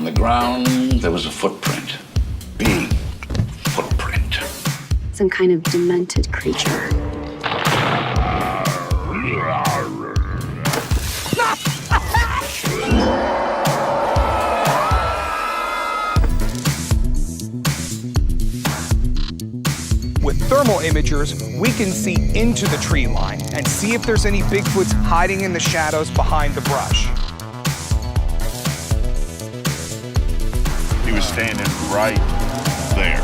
On the ground, there was a footprint. Big footprint. Some kind of demented creature. With thermal imagers, we can see into the tree line and see if there's any Bigfoots hiding in the shadows behind the brush. He was standing right there.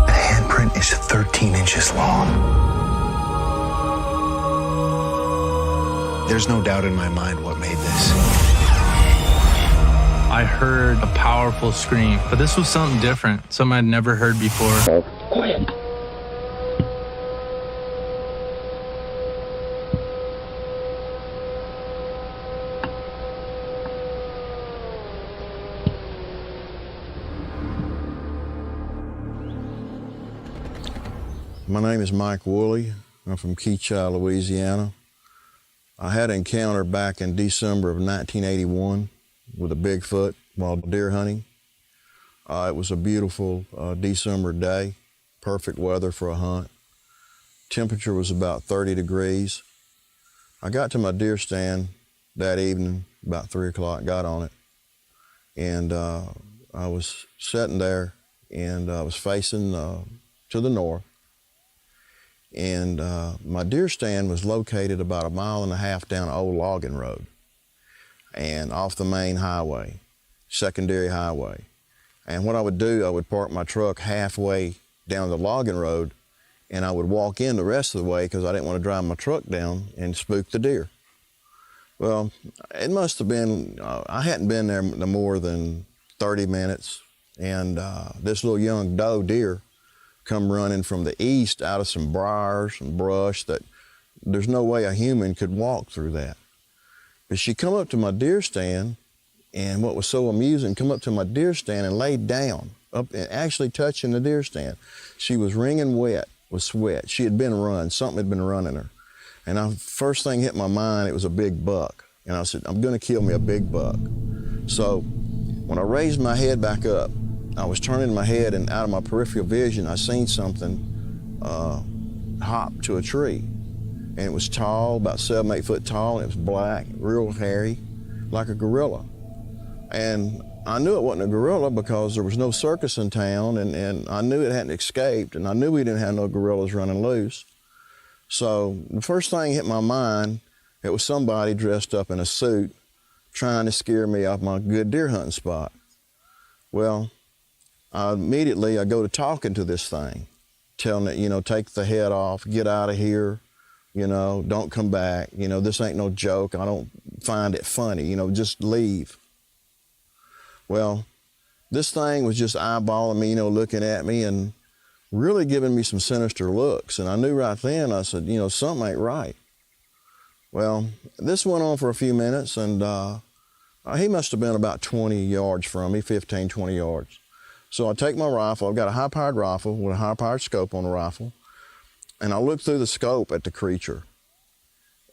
The handprint is 13 inches long. There's no doubt in my mind what made this. I heard a powerful scream, but this was something different, something I'd never heard before. Quiet. My name is Mike Woolley. I'm from Keachai, Louisiana. I had an encounter back in December of 1981 with a Bigfoot while deer hunting. It was a beautiful December day, perfect weather for a hunt. Temperature was about 30 degrees. I got to my deer stand that evening, about 3 o'clock, got on it, and I was sitting there, and I was facing to the north. And my deer stand was located about 1.5 miles down an old logging road and off the main highway, secondary highway. And what I would do, I would park my truck halfway down the logging road, and I would walk in the rest of the way because I didn't want to drive my truck down and spook the deer. Well, it must have been, I hadn't been there no more than 30 minutes, and this little young doe deer come running from the east out of some briars and brush that there's no way a human could walk through that. But she come up to my deer stand, and what was so amusing, come up to my deer stand and laid down, up and actually touching the deer stand. She was wringing wet with sweat. She had been run, something had been running her. And first thing hit my mind, it was a big buck. And I said, I'm gonna kill me a big buck. So when I raised my head back up, I was turning my head, and out of my peripheral vision, I seen something hop to a tree. And it was tall, about 7, 8 foot tall, and it was black, real hairy, like a gorilla. And I knew it wasn't a gorilla because there was no circus in town, and I knew it hadn't escaped, and I knew we didn't have no gorillas running loose. So the first thing hit my mind, it was somebody dressed up in a suit trying to scare me off my good deer hunting spot. Well, immediately I go to talking to this thing, telling it, you know, take the head off, get out of here, you know, don't come back, you know, this ain't no joke, I don't find it funny, you know, just leave. Well, this thing was just eyeballing me, you know, looking at me and really giving me some sinister looks. And I knew right then, I said, you know, something ain't right. Well, this went on for a few minutes, and he must have been about 20 yards from me, 15, 20 yards. So I take my rifle, I've got a high-powered rifle with a high-powered scope on the rifle, and I look through the scope at the creature.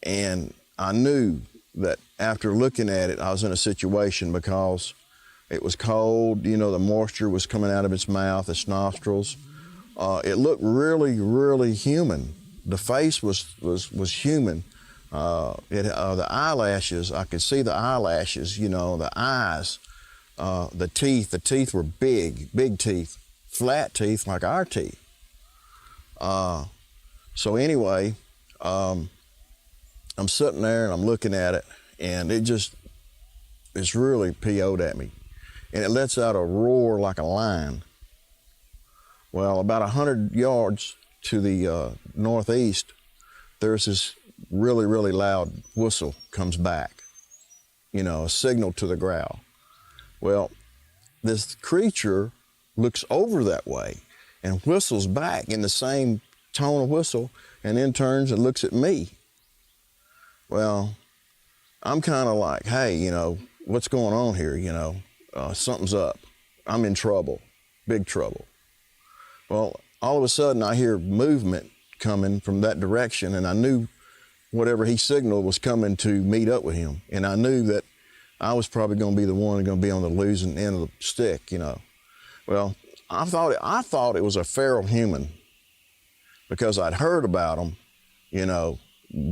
And I knew that after looking at it, I was in a situation because it was cold, you know, the moisture was coming out of its mouth, its nostrils. It looked really, really human. The face was human. The eyelashes, I could see the eyelashes, you know, the eyes. The teeth were big teeth, flat teeth like our teeth. So anyway, I'm sitting there and I'm looking at it, and it's really PO'd at me. And it lets out a roar like a lion. Well, about 100 yards to the northeast, there's this really, really loud whistle comes back, you know, a signal to the growl. Well, this creature looks over that way and whistles back in the same tone of whistle, and then turns and looks at me. Well, I'm kind of like, hey, what's going on here? Something's up. I'm in trouble, big trouble. Well, all of a sudden I hear movement coming from that direction, and I knew whatever he signaled was coming to meet up with him. And I knew that I was probably going to be the one going to be on the losing end of the stick, Well, I thought it was a feral human because I'd heard about them,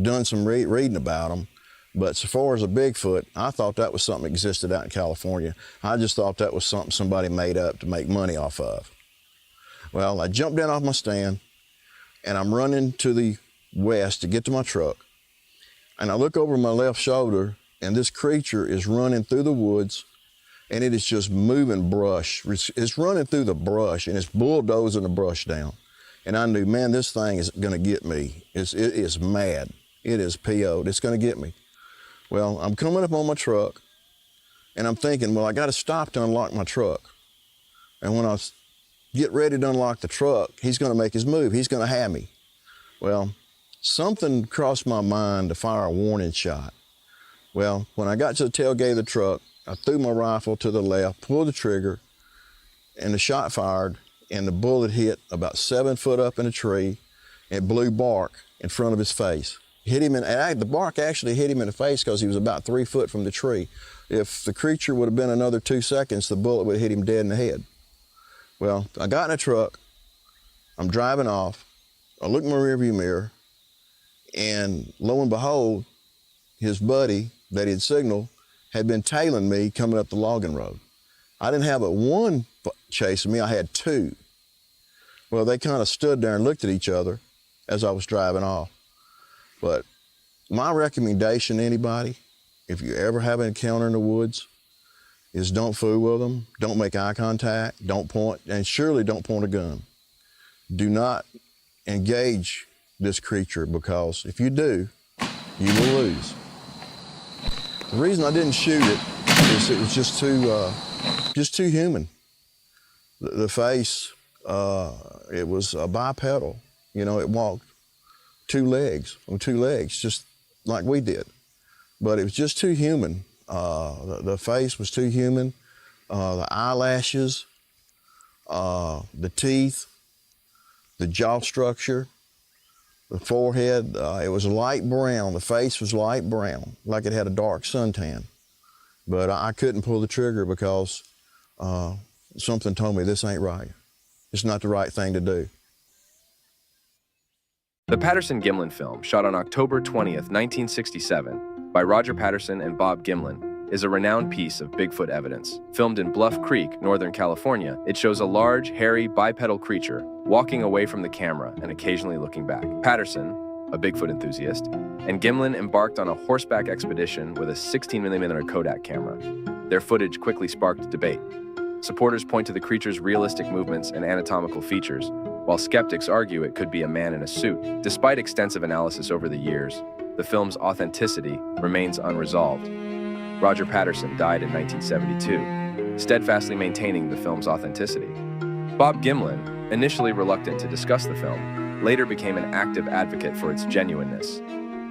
done some reading about them. But so far as a Bigfoot, I thought that was something that existed out in California. I just thought that was something somebody made up to make money off of. Well, I jumped down off my stand, and I'm running to the west to get to my truck. And I look over my left shoulder, and this creature is running through the woods, and it is just moving brush. It's running through the brush, and it's bulldozing the brush down. And I knew, man, this thing is gonna get me. It is mad. It is PO'd. It's gonna get me. Well, I'm coming up on my truck, and I'm thinking, well, I gotta stop to unlock my truck. And when I get ready to unlock the truck, he's gonna make his move. He's gonna have me. Well, something crossed my mind to fire a warning shot. Well, when I got to the tailgate of the truck, I threw my rifle to the left, pulled the trigger, and the shot fired, and the bullet hit about 7 foot up in a tree and blew bark in front of his face. Hit him the bark actually hit him in the face because he was about 3 foot from the tree. If the creature would have been another 2 seconds, the bullet would have hit him dead in the head. Well, I got in a truck, I'm driving off, I look in my rearview mirror, and lo and behold, his buddy that he'd signaled had been tailing me coming up the logging road. I didn't have but one chasing me, I had 2. Well, they kind of stood there and looked at each other as I was driving off. But my recommendation to anybody, if you ever have an encounter in the woods, is don't fool with them, don't make eye contact, don't point, and surely don't point a gun. Do not engage this creature, because if you do, you will lose. The reason I didn't shoot it is it was just too human. The face, it was bipedal. It walked on 2 legs, just like we did. But it was just too human. The face was too human. The eyelashes, the teeth, the jaw structure, the forehead, it was light brown. The face was light brown, like it had a dark suntan. But I couldn't pull the trigger because something told me this ain't right. It's not the right thing to do. The Patterson-Gimlin film, shot on October 20th, 1967, by Roger Patterson and Bob Gimlin, is a renowned piece of Bigfoot evidence. Filmed in Bluff Creek, Northern California, it shows a large, hairy, bipedal creature walking away from the camera and occasionally looking back. Patterson, a Bigfoot enthusiast, and Gimlin embarked on a horseback expedition with a 16mm Kodak camera. Their footage quickly sparked debate. Supporters point to the creature's realistic movements and anatomical features, while skeptics argue it could be a man in a suit. Despite extensive analysis over the years, the film's authenticity remains unresolved. Roger Patterson died in 1972, steadfastly maintaining the film's authenticity. Bob Gimlin, initially reluctant to discuss the film, later became an active advocate for its genuineness.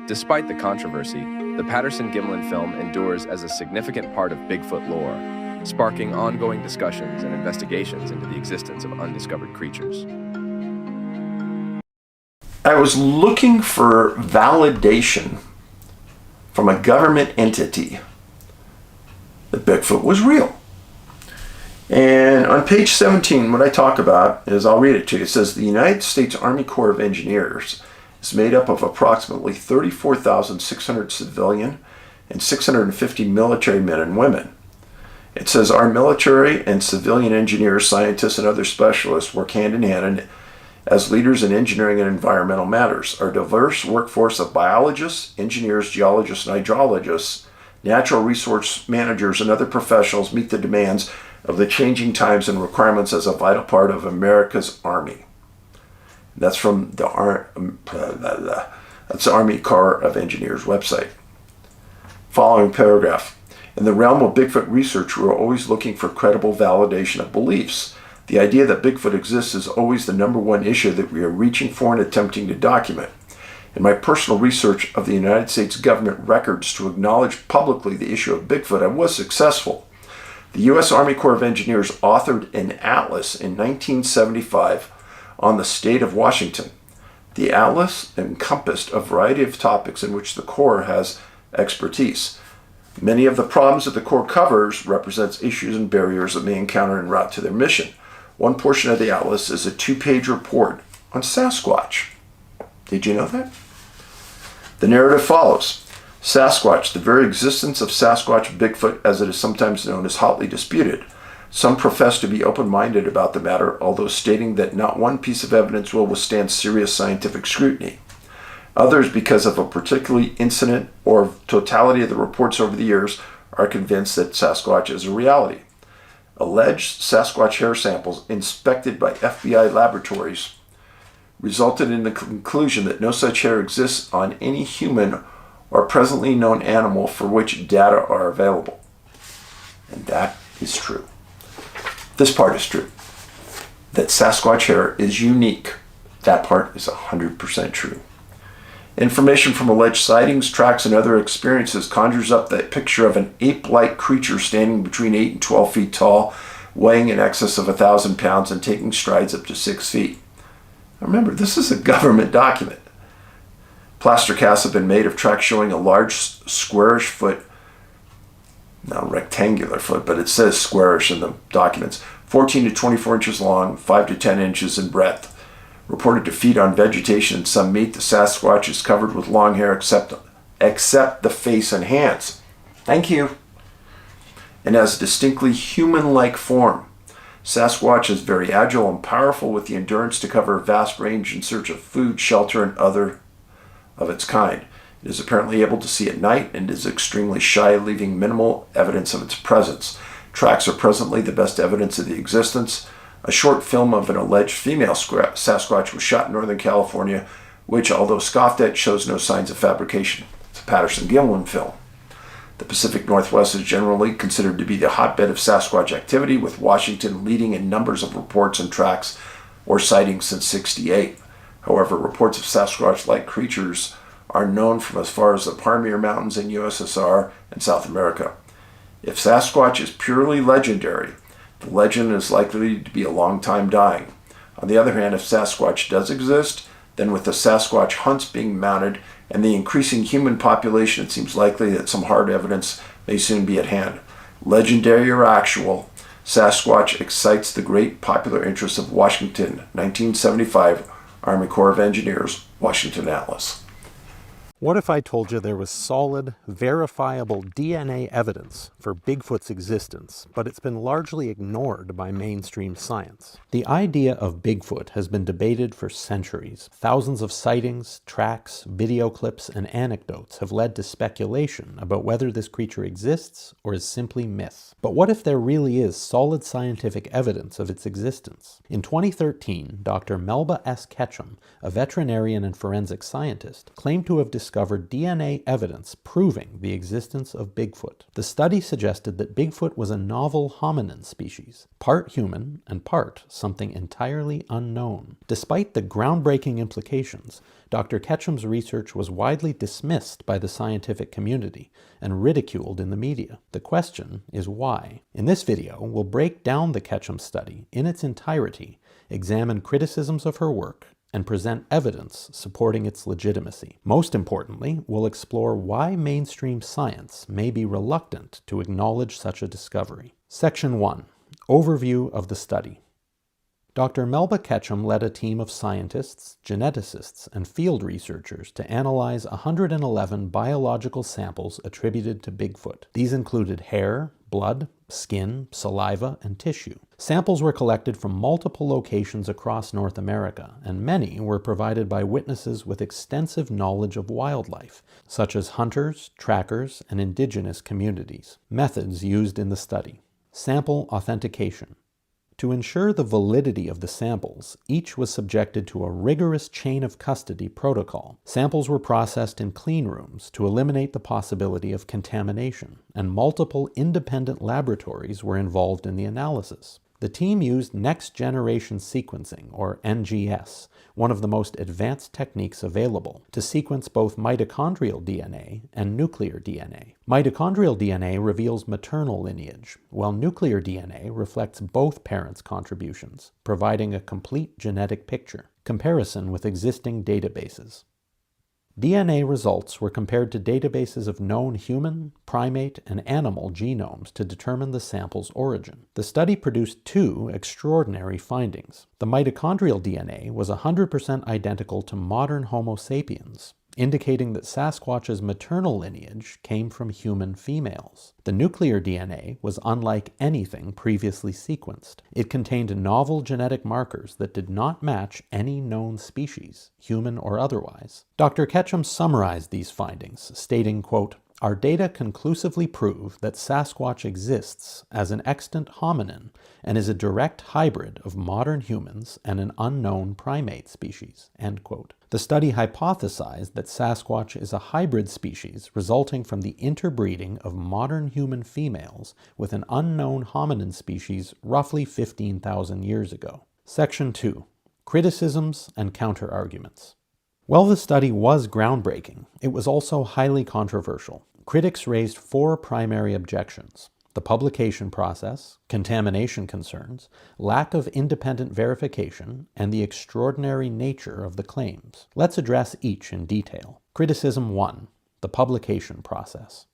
Despite the controversy, the Patterson-Gimlin film endures as a significant part of Bigfoot lore, sparking ongoing discussions and investigations into the existence of undiscovered creatures. I was looking for validation from a government entity that Bigfoot was real. And on page 17, what I talk about is, I'll read it to you. It says, the United States Army Corps of Engineers is made up of approximately 34,600 civilian and 650 military men and women. It says our military and civilian engineers, scientists, and other specialists work hand in hand as leaders in engineering and environmental matters. Our diverse workforce of biologists, engineers, geologists, and hydrologists, natural resource managers, and other professionals meet the demands of the changing times and requirements as a vital part of America's Army. That's from the Army Corps of Engineers website. Following paragraph. In the realm of Bigfoot research, we are always looking for credible validation of beliefs. The idea that Bigfoot exists is always the #1 issue that we are reaching for and attempting to document. In my personal research of the United States government records to acknowledge publicly the issue of Bigfoot, I was successful. The U.S. Army Corps of Engineers authored an atlas in 1975 on the state of Washington. The atlas encompassed a variety of topics in which the Corps has expertise. Many of the problems that the Corps covers represents issues and barriers that may encounter en route to their mission. One portion of the atlas is a 2-page report on Sasquatch. Did you know that? The narrative follows. Sasquatch, the very existence of Sasquatch, Bigfoot, as it is sometimes known, is hotly disputed. Some profess to be open-minded about the matter, although stating that not one piece of evidence will withstand serious scientific scrutiny. Others, because of a particular incident or totality of the reports over the years, are convinced that Sasquatch is a reality. Alleged Sasquatch hair samples inspected by FBI laboratories resulted in the conclusion that no such hair exists on any human or presently known animal for which data are available. And that is true. This part is true. That Sasquatch hair is unique. That part is 100% true. Information from alleged sightings, tracks, and other experiences conjures up that picture of an ape-like creature standing between 8 and 12 feet tall, weighing in excess of 1,000 pounds and taking strides up to 6 feet. Now remember, this is a government document. Plaster casts have been made of tracks showing a large squarish foot, not rectangular foot, but it says squarish in the documents, 14 to 24 inches long, 5 to 10 inches in breadth. Reported to feed on vegetation and some meat, the Sasquatch is covered with long hair except the face and hands. Thank you. And has a distinctly human-like form. Sasquatch is very agile and powerful with the endurance to cover a vast range in search of food, shelter, and other of its kind. It is apparently able to see at night and is extremely shy, leaving minimal evidence of its presence. Tracks are presently the best evidence of the existence. A short film of an alleged female Sasquatch was shot in Northern California, which, although scoffed at, shows no signs of fabrication. It's a Patterson-Gimlin film. The Pacific Northwest is generally considered to be the hotbed of Sasquatch activity, with Washington leading in numbers of reports and tracks or sightings since '68. However, reports of Sasquatch-like creatures are known from as far as the Pamir Mountains in USSR and South America. If Sasquatch is purely legendary, the legend is likely to be a long time dying. On the other hand, if Sasquatch does exist, then with the Sasquatch hunts being mounted and the increasing human population, it seems likely that some hard evidence may soon be at hand. Legendary or actual, Sasquatch excites the great popular interest of Washington, 1975, Army Corps of Engineers, Washington Atlas. What if I told you there was solid, verifiable DNA evidence for Bigfoot's existence, but it's been largely ignored by mainstream science? The idea of Bigfoot has been debated for centuries. Thousands of sightings, tracks, video clips, and anecdotes have led to speculation about whether this creature exists or is simply myth. But what if there really is solid scientific evidence of its existence? In 2013, Dr. Melba S. Ketchum, a veterinarian and forensic scientist, claimed to have discovered DNA evidence proving the existence of Bigfoot. The study suggested that Bigfoot was a novel hominin species, part human and part something entirely unknown. Despite the groundbreaking implications, Dr. Ketchum's research was widely dismissed by the scientific community and ridiculed in the media. The question is why? In this video, we'll break down the Ketchum study in its entirety, examine criticisms of her work, and present evidence supporting its legitimacy. Most importantly, we'll explore why mainstream science may be reluctant to acknowledge such a discovery. Section 1. Overview of the study. Dr. Melba Ketchum led a team of scientists, geneticists, and field researchers to analyze 111 biological samples attributed to Bigfoot. These included hair, blood, skin, saliva, and tissue. Samples were collected from multiple locations across North America, and many were provided by witnesses with extensive knowledge of wildlife, such as hunters, trackers, and indigenous communities. Methods used in the study. Sample authentication. To ensure the validity of the samples, each was subjected to a rigorous chain of custody protocol. Samples were processed in clean rooms to eliminate the possibility of contamination, and multiple independent laboratories were involved in the analysis. The team used next-generation sequencing, or NGS, one of the most advanced techniques available, to sequence both mitochondrial DNA and nuclear DNA. Mitochondrial DNA reveals maternal lineage, while nuclear DNA reflects both parents' contributions, providing a complete genetic picture. Comparison with existing databases. DNA results were compared to databases of known human, primate, and animal genomes to determine the sample's origin. The study produced two extraordinary findings. The mitochondrial DNA was 100% identical to modern Homo sapiens, indicating that Sasquatch's maternal lineage came from human females. The nuclear DNA was unlike anything previously sequenced. It contained novel genetic markers that did not match any known species, human or otherwise. Dr. Ketchum summarized these findings, stating, quote, "Our data conclusively prove that Sasquatch exists as an extant hominin and is a direct hybrid of modern humans and an unknown primate species." End quote. The study hypothesized that Sasquatch is a hybrid species resulting from the interbreeding of modern human females with an unknown hominin species roughly 15,000 years ago. Section 2. Criticisms and counterarguments. While the study was groundbreaking, it was also highly controversial. Critics raised four primary objections: the publication process, contamination concerns, lack of independent verification, and the extraordinary nature of the claims. Let's address each in detail. Criticism 1. The publication process.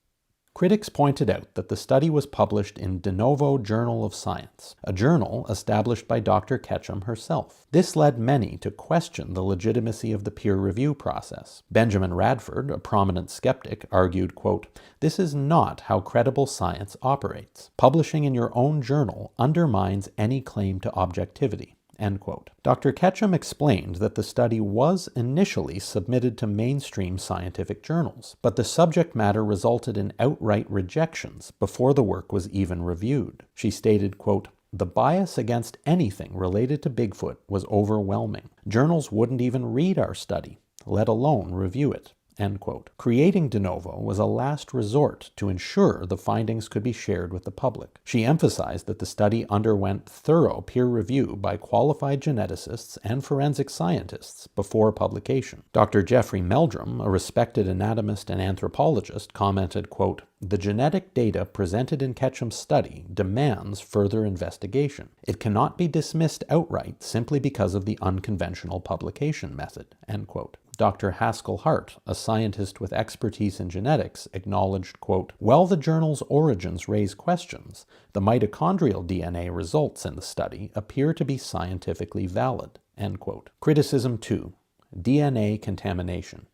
Critics pointed out that the study was published in De Novo Journal of Science, a journal established by Dr. Ketchum herself. This led many to question the legitimacy of the peer review process. Benjamin Radford, a prominent skeptic, argued, quote, "This is not how credible science operates. Publishing in your own journal undermines any claim to objectivity." End quote. Dr. Ketchum explained that the study was initially submitted to mainstream scientific journals, but the subject matter resulted in outright rejections before the work was even reviewed. She stated, quote, "The bias against anything related to Bigfoot was overwhelming. Journals wouldn't even read our study, let alone review it." End quote. Creating De Novo was a last resort to ensure the findings could be shared with the public. She emphasized that the study underwent thorough peer review by qualified geneticists and forensic scientists before publication. Dr. Jeffrey Meldrum, a respected anatomist and anthropologist, commented, quote, "The genetic data presented in Ketchum's study demands further investigation. It cannot be dismissed outright simply because of the unconventional publication method." End quote. Dr. Haskell Hart, a scientist with expertise in genetics, acknowledged, quote, "While the journal's origins raise questions, the mitochondrial DNA results in the study appear to be scientifically valid." End quote. Criticism 2. DNA contamination.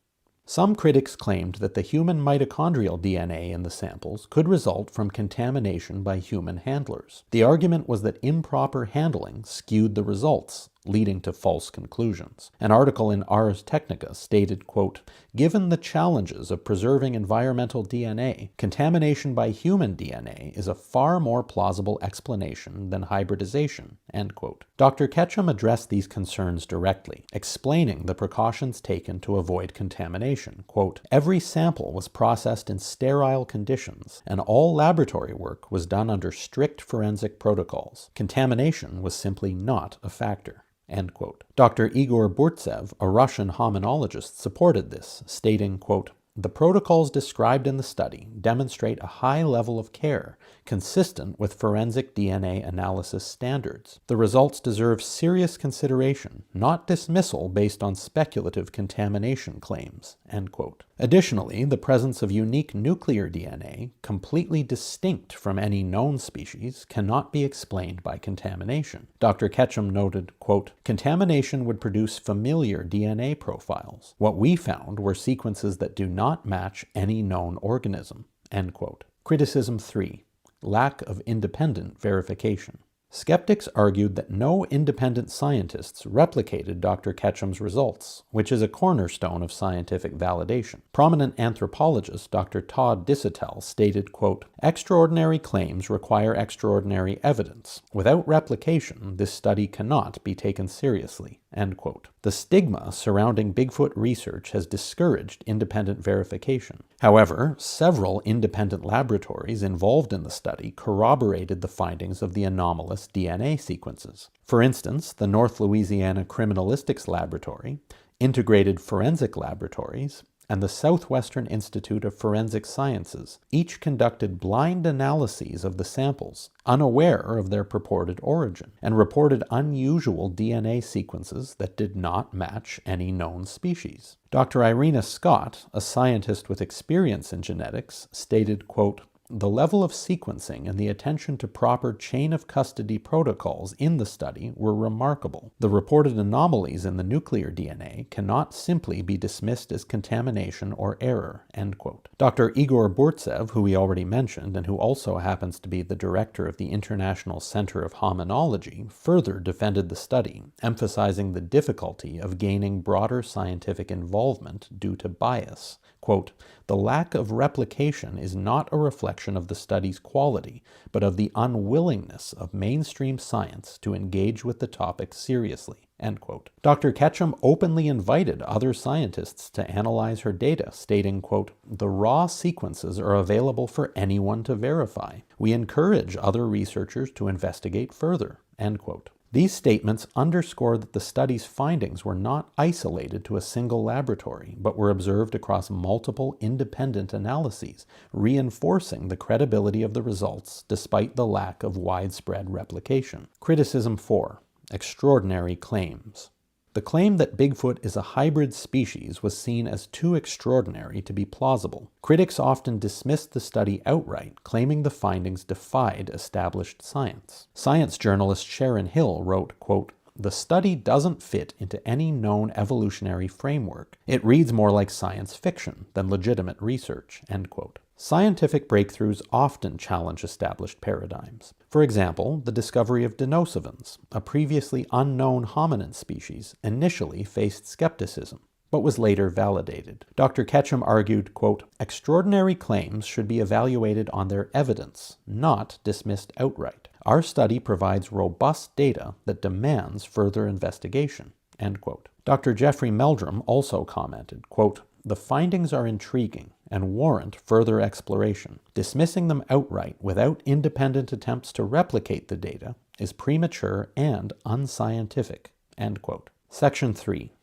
Some critics claimed that the human mitochondrial DNA in the samples could result from contamination by human handlers. The argument was that improper handling skewed the results, leading to false conclusions. An article in Ars Technica stated, quote, "Given the challenges of preserving environmental DNA, contamination by human DNA is a far more plausible explanation than hybridization." End quote. Dr. Ketchum addressed these concerns directly, explaining the precautions taken to avoid contamination. Quote, "Every sample was processed in sterile conditions, and all laboratory work was done under strict forensic protocols. Contamination was simply not a factor." End quote. Dr. Igor Burtsev, a Russian hominologist, supported this, stating, quote, "The protocols described in the study demonstrate a high level of care consistent with forensic DNA analysis standards. The results deserve serious consideration, not dismissal based on speculative contamination claims." End quote. Additionally, the presence of unique nuclear DNA, completely distinct from any known species, cannot be explained by contamination. Dr. Ketchum noted, quote, "Contamination would produce familiar DNA profiles. What we found were sequences that do not match any known organism." End quote. Criticism 3. Lack of independent verification. Skeptics argued that no independent scientists replicated Dr. Ketchum's results, which is a cornerstone of scientific validation. Prominent anthropologist Dr. Todd Disotell stated, quote, "Extraordinary claims require extraordinary evidence. Without replication, this study cannot be taken seriously." End quote. The stigma surrounding Bigfoot research has discouraged independent verification. However, several independent laboratories involved in the study corroborated the findings of the anomalous DNA sequences. For instance, the North Louisiana Criminalistics Laboratory, Integrated Forensic Laboratories, and the Southwestern Institute of Forensic Sciences each conducted blind analyses of the samples, unaware of their purported origin, and reported unusual DNA sequences that did not match any known species. Dr. Irena Scott, a scientist with experience in genetics, stated, quote, "The level of sequencing and the attention to proper chain of custody protocols in the study were remarkable. The reported anomalies in the nuclear DNA cannot simply be dismissed as contamination or error." End quote. Dr. Igor Burtsev, who we already mentioned and who also happens to be the director of the International Center of Hominology, further defended the study, emphasizing the difficulty of gaining broader scientific involvement due to bias. Quote, "The lack of replication is not a reflection of the study's quality, but of the unwillingness of mainstream science to engage with the topic seriously." End quote. Dr. Ketchum openly invited other scientists to analyze her data, stating, quote, "The raw sequences are available for anyone to verify. We encourage other researchers to investigate further." End quote. These statements underscore that the study's findings were not isolated to a single laboratory, but were observed across multiple independent analyses, reinforcing the credibility of the results despite the lack of widespread replication. Criticism 4. Extraordinary claims. The claim that Bigfoot is a hybrid species was seen as too extraordinary to be plausible. Critics often dismissed the study outright, claiming the findings defied established science. Science journalist Sharon Hill wrote, quote, "The study doesn't fit into any known evolutionary framework. It reads more like science fiction than legitimate research." End quote. Scientific breakthroughs often challenge established paradigms. For example, the discovery of denosavans, a previously unknown hominin species, initially faced skepticism, but was later validated. Dr. Ketchum argued, quote, "Extraordinary claims should be evaluated on their evidence, not dismissed outright. Our study provides robust data that demands further investigation." End quote. Dr. Jeffrey Meldrum also commented, quote, "The findings are intriguing and warrant further exploration. Dismissing them outright without independent attempts to replicate the data is premature and unscientific." End quote. Section 3.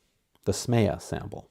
The Smea sample.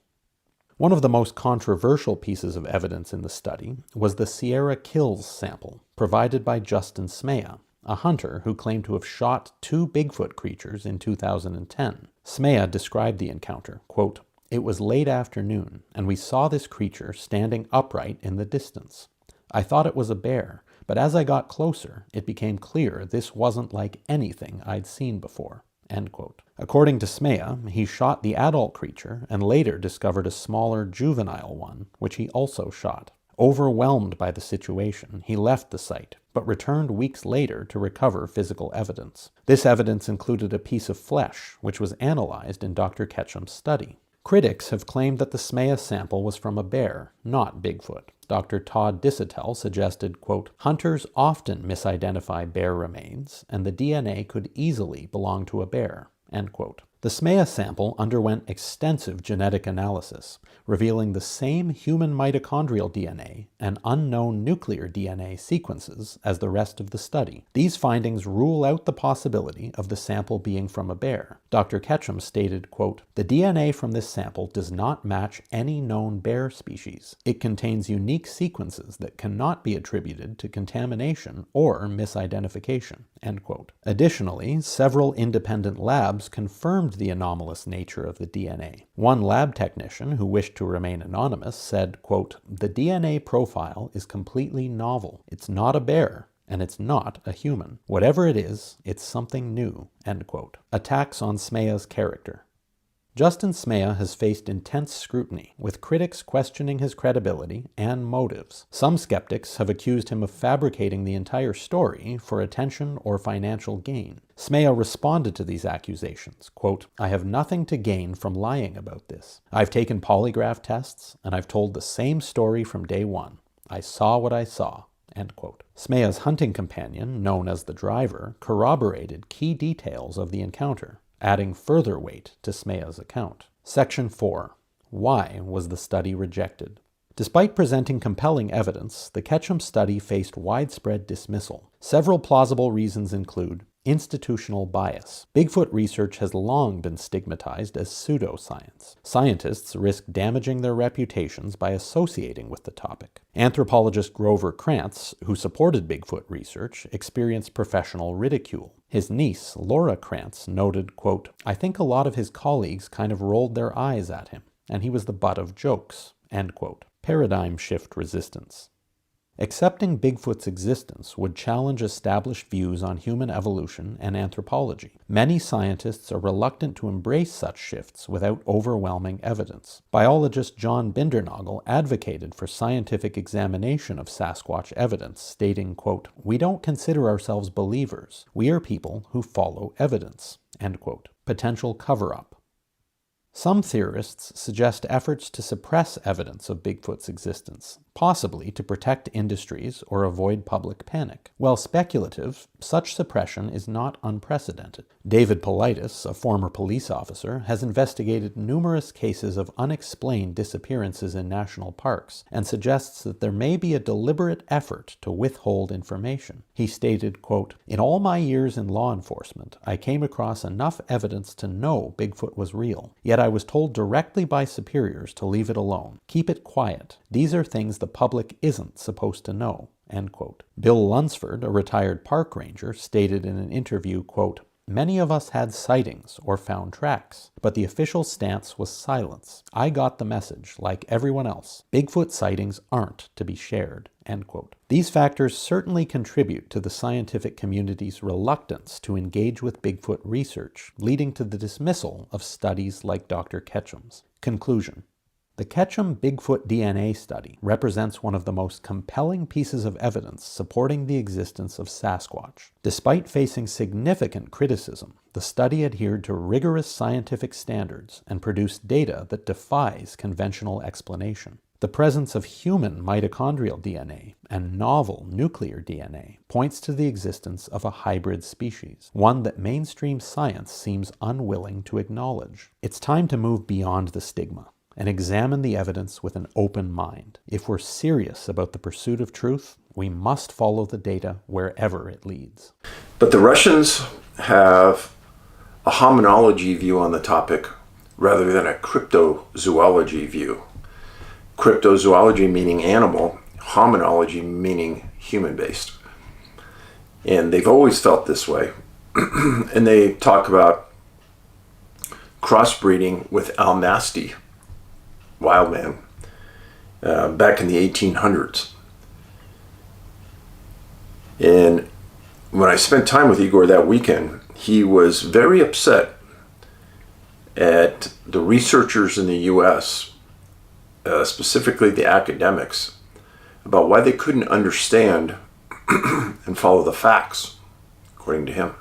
One of the most controversial pieces of evidence in the study was the Sierra Kills sample, provided by Justin Smea, a hunter who claimed to have shot 2 Bigfoot creatures in 2010. Smea described the encounter, quote, "It was late afternoon, and we saw this creature standing upright in the distance. I thought it was a bear, but as I got closer, it became clear this wasn't like anything I'd seen before." End quote. According to Smea, he shot the adult creature and later discovered a smaller juvenile one, which he also shot. Overwhelmed by the situation, he left the site, but returned weeks later to recover physical evidence. This evidence included a piece of flesh, which was analyzed in Dr. Ketchum's study. Critics have claimed that the Smea sample was from a bear, not Bigfoot. Dr. Todd Disotell suggested, quote, "Hunters often misidentify bear remains, and the DNA could easily belong to a bear." End quote. The Smea sample underwent extensive genetic analysis, revealing the same human mitochondrial DNA and unknown nuclear DNA sequences as the rest of the study. These findings rule out the possibility of the sample being from a bear. Dr. Ketchum stated, quote, "The DNA from this sample does not match any known bear species. It contains unique sequences that cannot be attributed to contamination or misidentification." End quote. Additionally, several independent labs confirmed the anomalous nature of the DNA. One lab technician who wished to remain anonymous said, quote, "The DNA profile is completely novel. It's not a bear, and it's not a human. Whatever it is, it's something new." End quote. Attacks on Smea's character. Justin Smea has faced intense scrutiny, with critics questioning his credibility and motives. Some skeptics have accused him of fabricating the entire story for attention or financial gain. Smea responded to these accusations, quote, "I have nothing to gain from lying about this. I've taken polygraph tests, and I've told the same story from day one. I saw what I saw." End quote. Smea's hunting companion, known as the driver, corroborated key details of the encounter. adding further weight to Smea's account. Section 4. Why was the study rejected? Despite presenting compelling evidence, the Ketchum study faced widespread dismissal. Several plausible reasons include institutional bias. Bigfoot research has long been stigmatized as pseudoscience. Scientists risk damaging their reputations by associating with the topic. Anthropologist Grover Krantz, who supported Bigfoot research, experienced professional ridicule. His niece, Laura Krantz, noted, quote, "I think a lot of his colleagues kind of rolled their eyes at him, and he was the butt of jokes," end quote. Paradigm shift resistance. Accepting Bigfoot's existence would challenge established views on human evolution and anthropology. Many scientists are reluctant to embrace such shifts without overwhelming evidence. Biologist John Bindernagel advocated for scientific examination of Sasquatch evidence, stating, quote, "We don't consider ourselves believers. We are people who follow evidence," end quote. Potential cover-up. Some theorists suggest efforts to suppress evidence of Bigfoot's existence, possibly to protect industries or avoid public panic. While speculative, such suppression is not unprecedented. David Paulides, a former police officer, has investigated numerous cases of unexplained disappearances in national parks and suggests that there may be a deliberate effort to withhold information. He stated, quote, "In all my years in law enforcement, I came across enough evidence to know Bigfoot was real, yet I was told directly by superiors to leave it alone. Keep it quiet. These are things the public isn't supposed to know," end quote. Bill Lunsford, a retired park ranger, stated in an interview, quote, "Many of us had sightings or found tracks, but the official stance was silence. I got the message, like everyone else. Bigfoot sightings aren't to be shared," end quote. These factors certainly contribute to the scientific community's reluctance to engage with Bigfoot research, leading to the dismissal of studies like Dr. Ketchum's. Conclusion. The Ketchum Bigfoot DNA study represents one of the most compelling pieces of evidence supporting the existence of Sasquatch. Despite facing significant criticism, the study adhered to rigorous scientific standards and produced data that defies conventional explanation. The presence of human mitochondrial DNA and novel nuclear DNA points to the existence of a hybrid species, one that mainstream science seems unwilling to acknowledge. It's time to move beyond the stigma and examine the evidence with an open mind. If we're serious about the pursuit of truth, we must follow the data wherever it leads. But the Russians have a hominology view on the topic rather than a cryptozoology view. Cryptozoology meaning animal, hominology meaning human-based. And they've always felt this way. And they talk about crossbreeding with Almasty, wild man, back in the 1800s. And when I spent time with Igor that weekend, he was very upset at the researchers in the US, specifically the academics, about why they couldn't understand and follow the facts, according to him.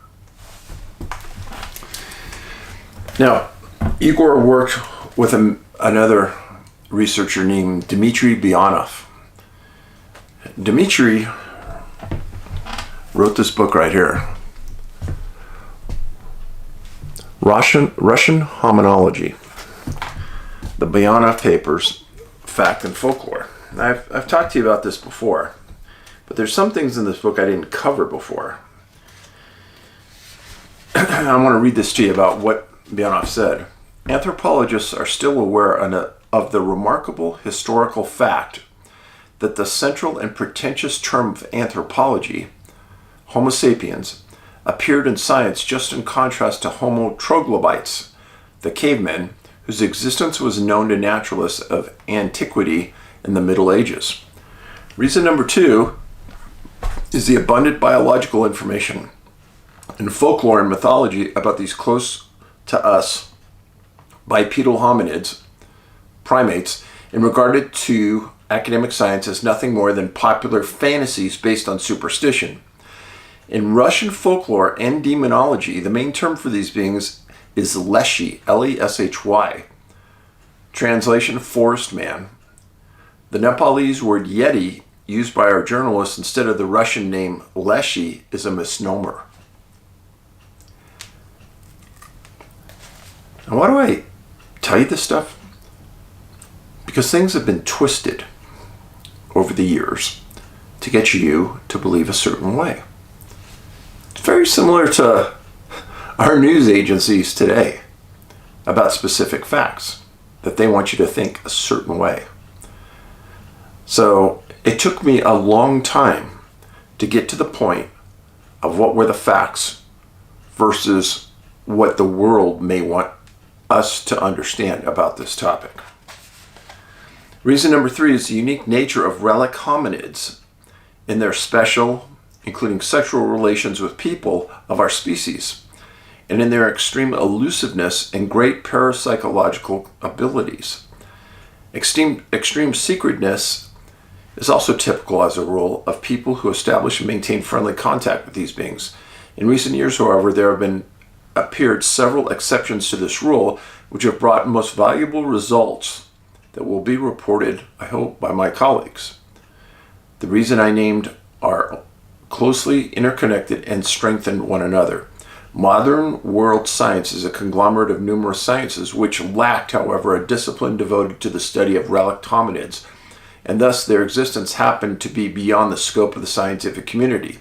Now, Igor worked with another researcher named Dmitry Bionov. Dmitry wrote this book right here, Russian Hominology, the Bionov Papers, Fact and Folklore. I've talked to you about this before, but there's some things in this book I didn't cover before. I want to read this to you about what Bionov said. Anthropologists are still aware of the remarkable historical fact that the central and pretentious term of anthropology, Homo sapiens, appeared in science just in contrast to Homo troglobites, the cavemen, whose existence was known to naturalists of antiquity in the Middle Ages. Reason number 2 is the abundant biological information in folklore and mythology about these close to us bipedal hominids, primates, and regarded to academic science as nothing more than popular fantasies based on superstition. In Russian folklore and demonology, the main term for these beings is Leshy, L-E-S-H-Y. Translation, forest man. The Nepalese word Yeti, used by our journalists instead of the Russian name Leshy, is a misnomer. And why do I tell you this stuff? Because things have been twisted over the years to get you to believe a certain way. It's very similar to our news agencies today about specific facts that they want you to think a certain way. So it took me a long time to get to the point of what were the facts versus what the world may want us to understand about this topic. Reason number 3 is the unique nature of relic hominids in their special, including sexual relations with people of our species, and in their extreme elusiveness and great parapsychological abilities. Extreme secretness is also typical, as a rule, of people who establish and maintain friendly contact with these beings. In recent years, however, there have appeared several exceptions to this rule, which have brought most valuable results that will be reported, I hope, by my colleagues. The reason I named are closely interconnected and strengthen one another. Modern world science is a conglomerate of numerous sciences which lacked, however, a discipline devoted to the study of relic hominids, and thus their existence happened to be beyond the scope of the scientific community.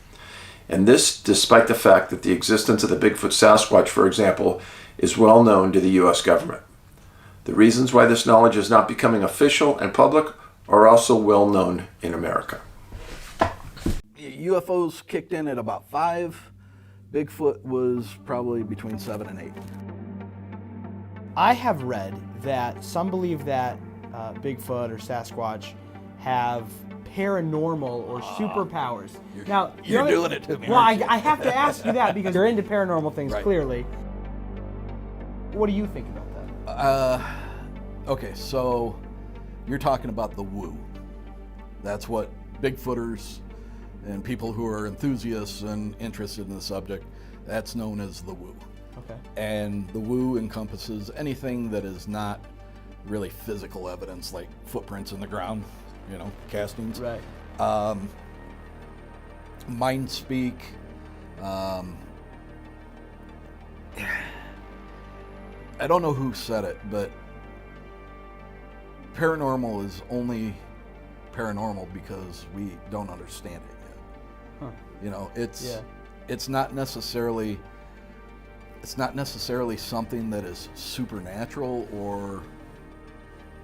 And this despite the fact that the existence of the Bigfoot Sasquatch, for example, is well known to the U.S. government. The reasons why this knowledge is not becoming official and public are also well known in America. UFOs kicked in at about 5. Bigfoot was probably between 7 and 8. I have read that some believe that Bigfoot or Sasquatch have paranormal or superpowers. You're doing it to me. Well, I have to ask you that because you're into paranormal things, right. Clearly. What do you think about that? Okay, so you're talking about the woo. That's what Bigfooters and people who are enthusiasts and interested in the subject, that's known as the woo. Okay. And the woo encompasses anything that is not really physical evidence, like footprints in the ground, castings. Right. Mind speak. I don't know who said it, but paranormal is only paranormal because we don't understand it yet. Huh. It's not necessarily something that is supernatural or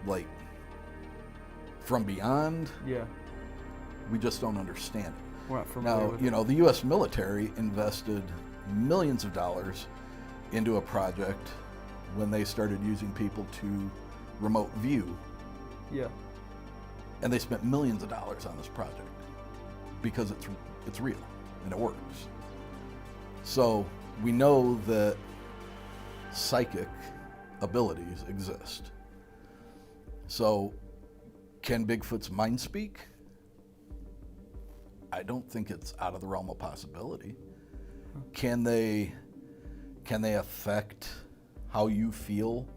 like from beyond. Yeah. We just don't understand it. We're not familiar with it. The U.S. military invested millions of dollars into a project when they started using people to remote view. Yeah. And they spent millions of dollars on this project because it's real and it works. So we know that psychic abilities exist. So can Bigfoot's mind speak? I don't think it's out of the realm of possibility. Can they affect how you feel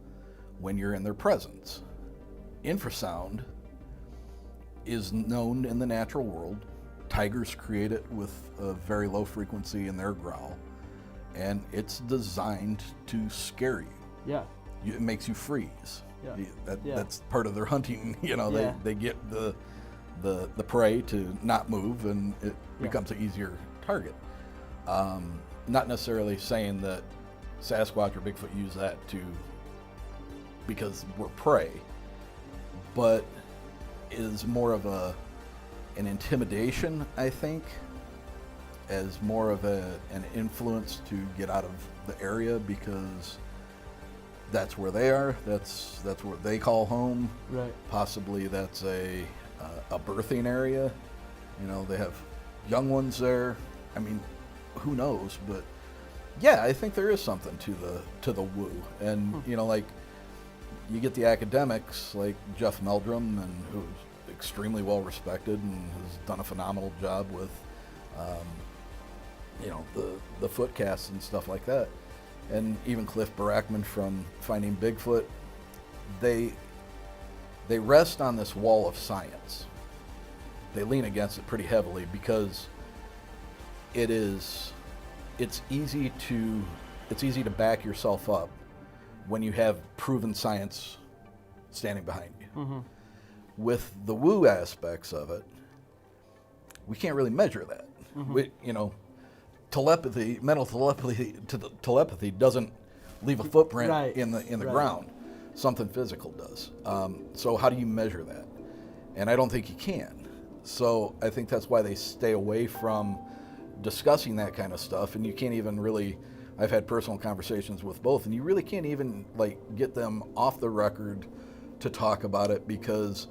when you're in their presence? Infrasound is known in the natural world. Tigers create it with a very low frequency in their growl, and it's designed to scare you. Yeah. It makes you freeze. Yeah. That's part of their hunting. Yeah. They get the prey to not move, and it becomes an easier target. Not necessarily saying that Sasquatch or Bigfoot use that because we're prey, but is more of an intimidation, I think, as more of an influence to get out of the area because that's where they are. That's what they call home. Right. Possibly that's a birthing area. They have young ones there. I mean, who knows? But yeah, I think there is something to the woo. And like you get the academics like Jeff Meldrum, and who's extremely well respected and has done a phenomenal job with the footcasts and stuff like that. And even Cliff Barackman from Finding Bigfoot, they rest on this wall of science. They lean against it pretty heavily because it's easy to back yourself up when you have proven science standing behind you. Mm-hmm. With the woo aspects of it, we can't really measure that. Mm-hmm. We, telepathy, mental telepathy doesn't leave a footprint Right. in the Right. ground. Something physical does. So how do you measure that? And I don't think you can. So I think that's why they stay away from discussing that kind of stuff. And you can't even really, I've had personal conversations with both, and you really can't even like get them off the record to talk about it because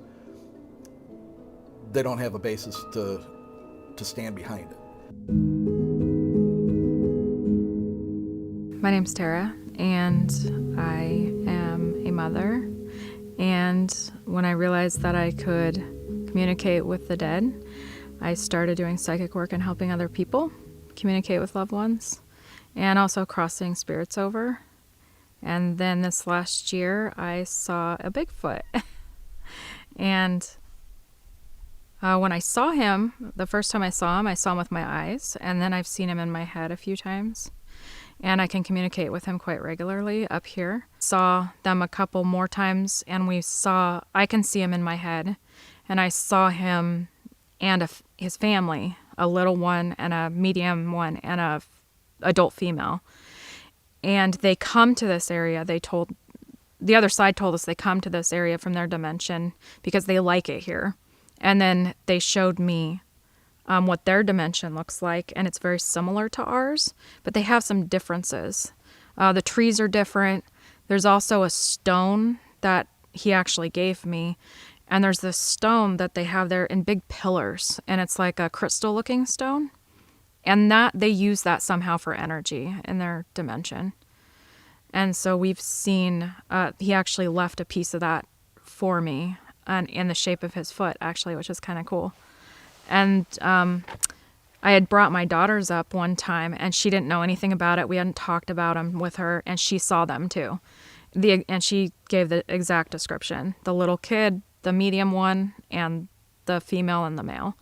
they don't have a basis to stand behind it. My name's Tara, and I am a mother. And when I realized that I could communicate with the dead, I started doing psychic work and helping other people communicate with loved ones, and also crossing spirits over. And then this last year, I saw a Bigfoot. And when I saw him, the first time I saw him with my eyes, and then I've seen him in my head a few times. And I can communicate with him quite regularly up here. Saw them a couple more times, and I can see him in my head, and I saw him and his family, a little one and a medium one and a adult female. And they come to this area. The other side told us they come to this area from their dimension because they like it here. And then they showed me what their dimension looks like, and it's very similar to ours, but they have some differences. The trees are different. There's also a stone that he actually gave me, and there's this stone that they have there in big pillars, and it's like a crystal-looking stone, and that they use that somehow for energy in their dimension. And so we've seen, he actually left a piece of that for me, and in the shape of his foot, actually, which is kind of cool. And I had brought my daughters up one time, and she didn't know anything about it. We hadn't talked about them with her, and she saw them too. And she gave the exact description. The little kid, the medium one, and the female and the male.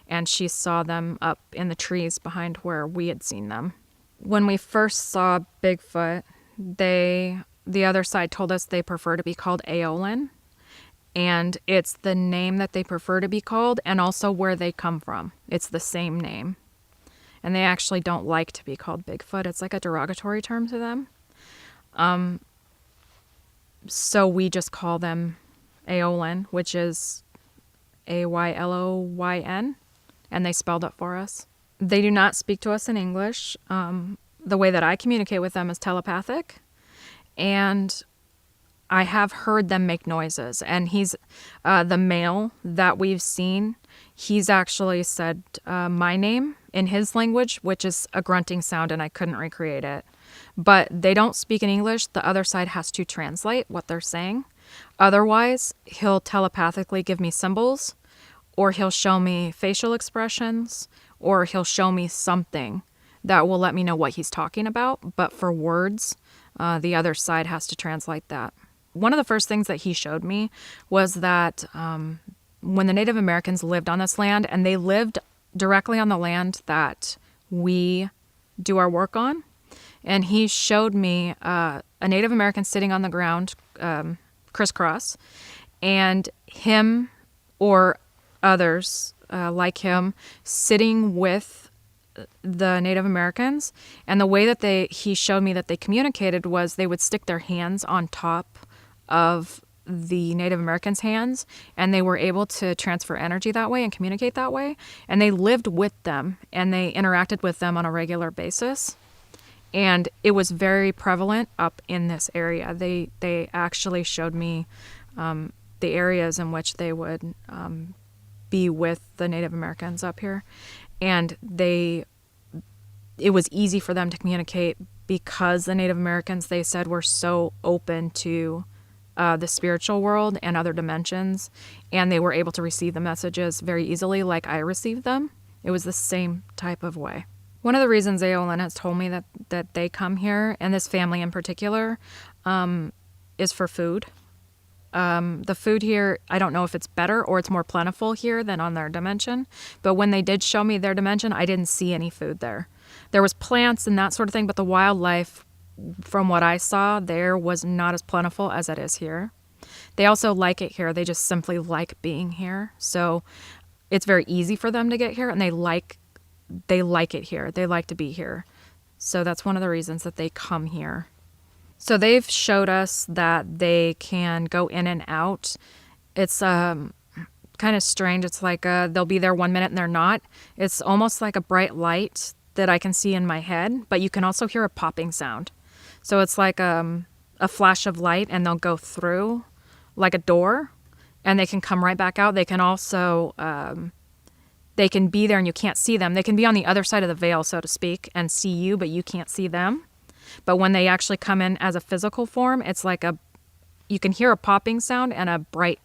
And she saw them up in the trees behind where we had seen them. When we first saw Bigfoot, the other side told us they prefer to be called Aeolin. And it's the name that they prefer to be called, and also where they come from. It's the same name. And they actually don't like to be called Bigfoot. It's like a derogatory term to them. So we just call them Aeolin, which is Aylonyn, and they spelled it for us. They do not speak to us in English. The way that I communicate with them is telepathic. And I have heard them make noises, and he's the male that we've seen. He's actually said my name in his language, which is a grunting sound, and I couldn't recreate it. But they don't speak in English. The other side has to translate what they're saying. Otherwise, he'll telepathically give me symbols, or he'll show me facial expressions, or he'll show me something that will let me know what he's talking about. But for words, the other side has to translate that. One of the first things that he showed me was that when the Native Americans lived on this land, and they lived directly on the land that we do our work on, and he showed me a Native American sitting on the ground, crisscross, and him or others like him sitting with the Native Americans. And the way that he showed me that they communicated was they would stick their hands on top of the Native Americans' hands, and they were able to transfer energy that way and communicate that way. And they lived with them, and they interacted with them on a regular basis. And it was very prevalent up in this area. They actually showed me the areas in which they would be with the Native Americans up here. And it was easy for them to communicate because the Native Americans, they said, were so open to the spiritual world and other dimensions, and they were able to receive the messages very easily like I received them. It was the same type of way. One of the reasons Aeolin has told me that they come here, and this family in particular, is for food. The food here, I don't know if it's better or it's more plentiful here than on their dimension, but when they did show me their dimension, I didn't see any food there. There was plants and that sort of thing, but the wildlife from what I saw, there was not as plentiful as it is here. They also like it here. They just simply like being here. So it's very easy for them to get here, and they like it here. They like to be here. So that's one of the reasons that they come here. So they've showed us that they can go in and out. It's kind of strange. It's like they'll be there 1 minute and they're not. It's almost like a bright light that I can see in my head, but you can also hear a popping sound. So it's like a flash of light, and they'll go through like a door, and they can come right back out. They can also, they can be there and you can't see them. They can be on the other side of the veil, so to speak, and see you, but you can't see them. But when they actually come in as a physical form, it's like you can hear a popping sound and a bright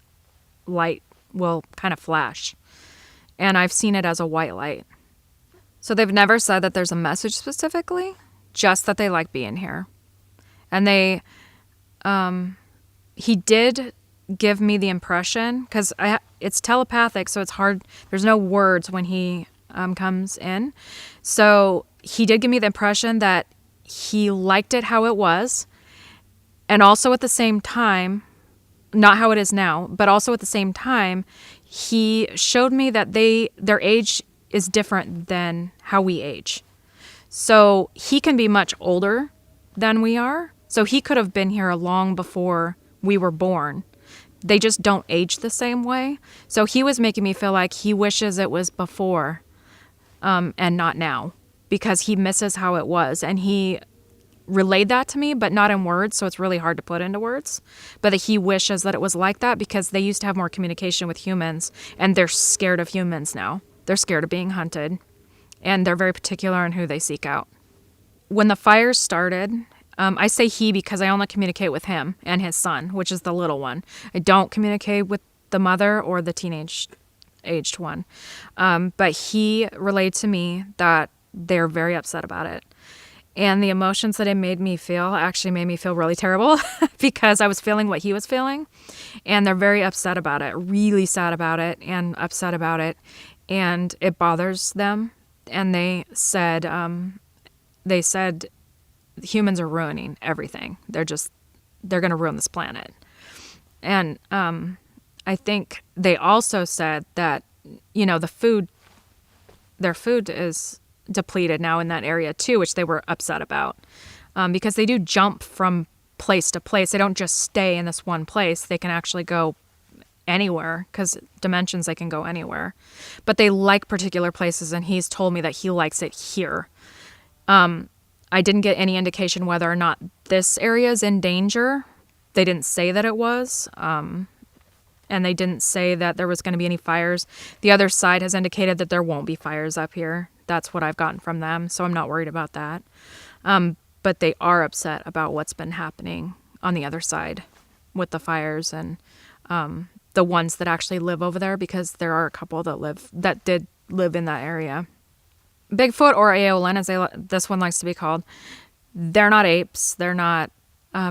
light will kind of flash. And I've seen it as a white light. So they've never said that there's a message specifically, just that they like being here. And he did give me the impression, because it's telepathic, so it's hard. There's no words when he comes in. So he did give me the impression that he liked it how it was, and also at the same time, not how it is now, but also at the same time, he showed me that their age is different than how we age. So he can be much older than we are. So he could have been here long before we were born. They just don't age the same way. So he was making me feel like he wishes it was before and not now, because he misses how it was. And he relayed that to me, but not in words, so it's really hard to put into words. But that he wishes that it was like that, because they used to have more communication with humans, and they're scared of humans now. They're scared of being hunted, and they're very particular in who they seek out. When the fires started, I say he because I only communicate with him and his son, which is the little one. I don't communicate with the mother or the teenage-aged one. But he relayed to me that they're very upset about it. And the emotions that it made me feel actually made me feel really terrible because I was feeling what he was feeling. And they're very upset about it, really sad about it and upset about it. And it bothers them. And they said humans are ruining everything. They're going to ruin this planet. And I think they also said that, their food is depleted now in that area too, which they were upset about, because they do jump from place to place. They don't just stay in this one place. They can actually go anywhere, because dimensions, they can go anywhere. But they like particular places, and he's told me that he likes it here. I didn't get any indication whether or not this area is in danger. They didn't say that it was. And they didn't say that there was going to be any fires. The other side has indicated that there won't be fires up here. That's what I've gotten from them, so I'm not worried about that. But they are upset about what's been happening on the other side with the fires and the ones that actually live over there, because there are a couple that did live in that area. Bigfoot, or Aeolin, as this one likes to be called, they're not apes. They're not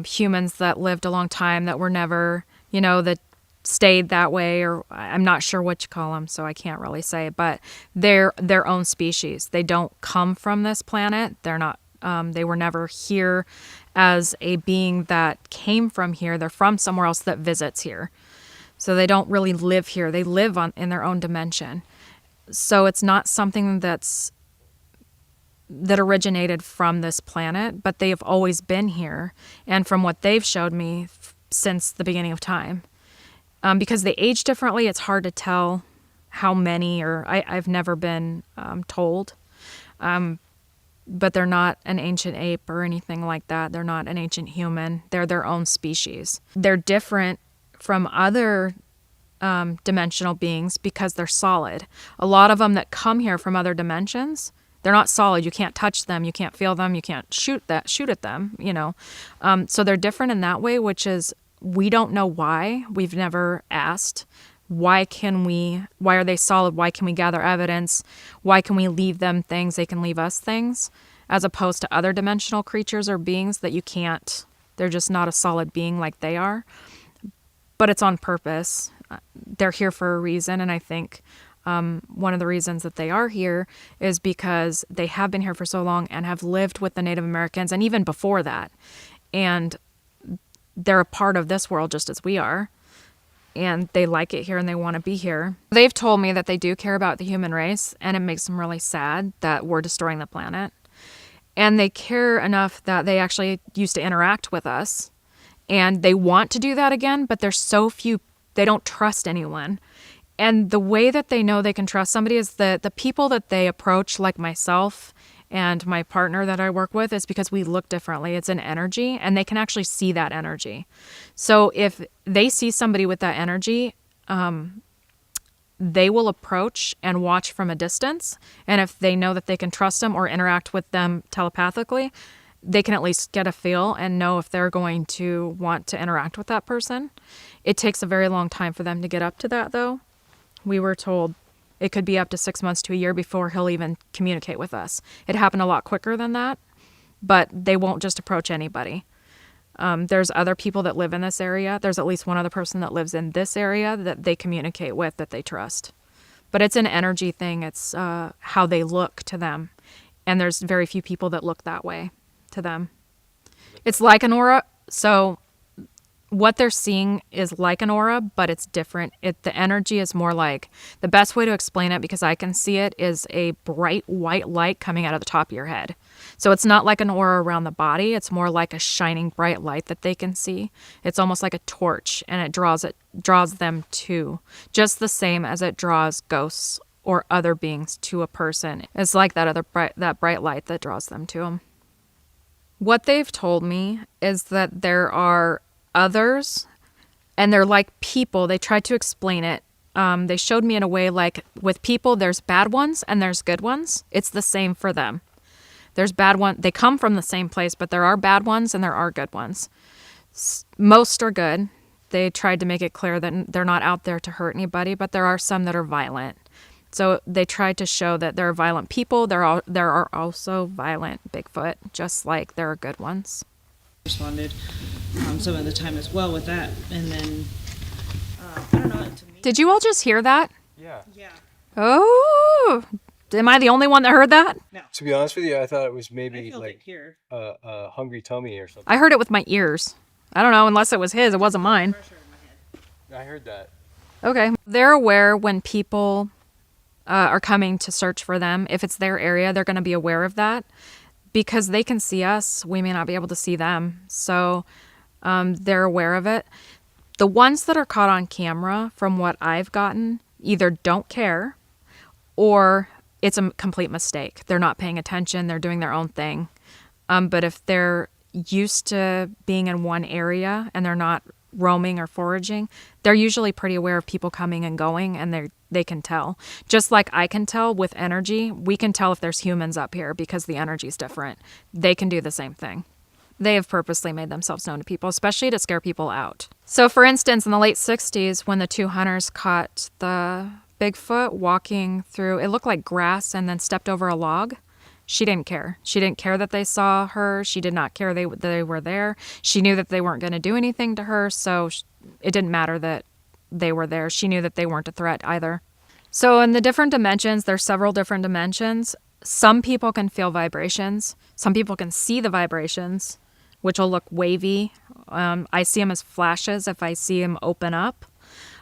humans that lived a long time, that were never, that stayed that way, or I'm not sure what you call them, so I can't really say. But they're their own species. They don't come from this planet. They're not. They were never here as a being that came from here. They're from somewhere else that visits here. So they don't really live here. They live in their own dimension. So it's not something that originated from this planet, but they have always been here. And from what they've showed me since the beginning of time, because they age differently, it's hard to tell how many, or I've never been told. But they're not an ancient ape or anything like that. They're not an ancient human. They're their own species. They're different from other dimensional beings because they're solid. A lot of them that come here from other dimensions, they're not solid. You can't touch them. You can't feel them. You can't shoot at them, So they're different in that way, which is, we don't know why. We've never asked. Why are they solid? Why can we gather evidence? Why can we leave them things? They can leave us things, as opposed to other dimensional creatures or beings that you can't. They're just not a solid being like they are. But it's on purpose. They're here for a reason, and I think one of the reasons that they are here is because they have been here for so long and have lived with the Native Americans and even before that. And they're a part of this world just as we are. And they like it here and they want to be here. They've told me that they do care about the human race, and it makes them really sad that we're destroying the planet. And they care enough that they actually used to interact with us. And they want to do that again, but there's so few, they don't trust anyone. And the way that they know they can trust somebody is the people that they approach, like myself and my partner that I work with, is because we look differently. It's an energy, and they can actually see that energy. So if they see somebody with that energy, they will approach and watch from a distance. And if they know that they can trust them or interact with them telepathically, they can at least get a feel and know if they're going to want to interact with that person. It takes a very long time for them to get up to that, though. We were told it could be up to 6 months to a year before he'll even communicate with us. It happened a lot quicker than that, but they won't just approach anybody. There's other people that live in this area. There's at least one other person that lives in this area that they communicate with, that they trust. But it's an energy thing. It's how they look to them. And there's very few people that look that way to them. It's like an aura. So what they're seeing is like an aura, but it's different. The energy is more like, the best way to explain it, because I can see it, is a bright white light coming out of the top of your head. So it's not like an aura around the body. It's more like a shining bright light that they can see. It's almost like a torch, and it draws them to, just the same as it draws ghosts or other beings to a person. It's like that bright light that draws them to them. What they've told me is that there are others, and they're like people. They tried to explain it. They showed me in a way like, with people, there's bad ones and there's good ones. It's the same for them. There's bad ones. They come from the same place, but there are bad ones and there are good ones. Most are good. They tried to make it clear that they're not out there to hurt anybody, but there are some that are violent. So they tried to show that there are violent people. There are also violent Bigfoot, just like there are good ones. Responded some of the time as well with that, and then I don't know. To me, did you all just hear that? Yeah. Oh, am I the only one that heard that? No. To be honest with you, I thought it was maybe like here. a hungry tummy or something. I heard it with my ears. I don't know, unless it was his. It wasn't mine. I heard that. Okay. They're aware when people are coming to search for them. If it's their area, they're going to be aware of that. Because they can see us, we may not be able to see them. So they're aware of it. The ones that are caught on camera, from what I've gotten, either don't care or it's a complete mistake. They're not paying attention. They're doing their own thing. But if they're used to being in one area and they're not roaming or foraging, they're usually pretty aware of people coming and going, and they can tell. Just like I can tell with energy, we can tell if there's humans up here because the energy is different. They can do the same thing. They have purposely made themselves known to people, especially to scare people out. So for instance, in the late 60s, when the two hunters caught the Bigfoot walking through, it looked like grass, and then stepped over a log, she didn't care. She didn't care that they saw her. She did not care they were there. She knew that they weren't going to do anything to her, so it didn't matter that they were there. She knew that they weren't a threat either. So in the different dimensions, there's several different dimensions. Some people can feel vibrations. Some people can see the vibrations, which will look wavy. I see them as flashes if I see them open up.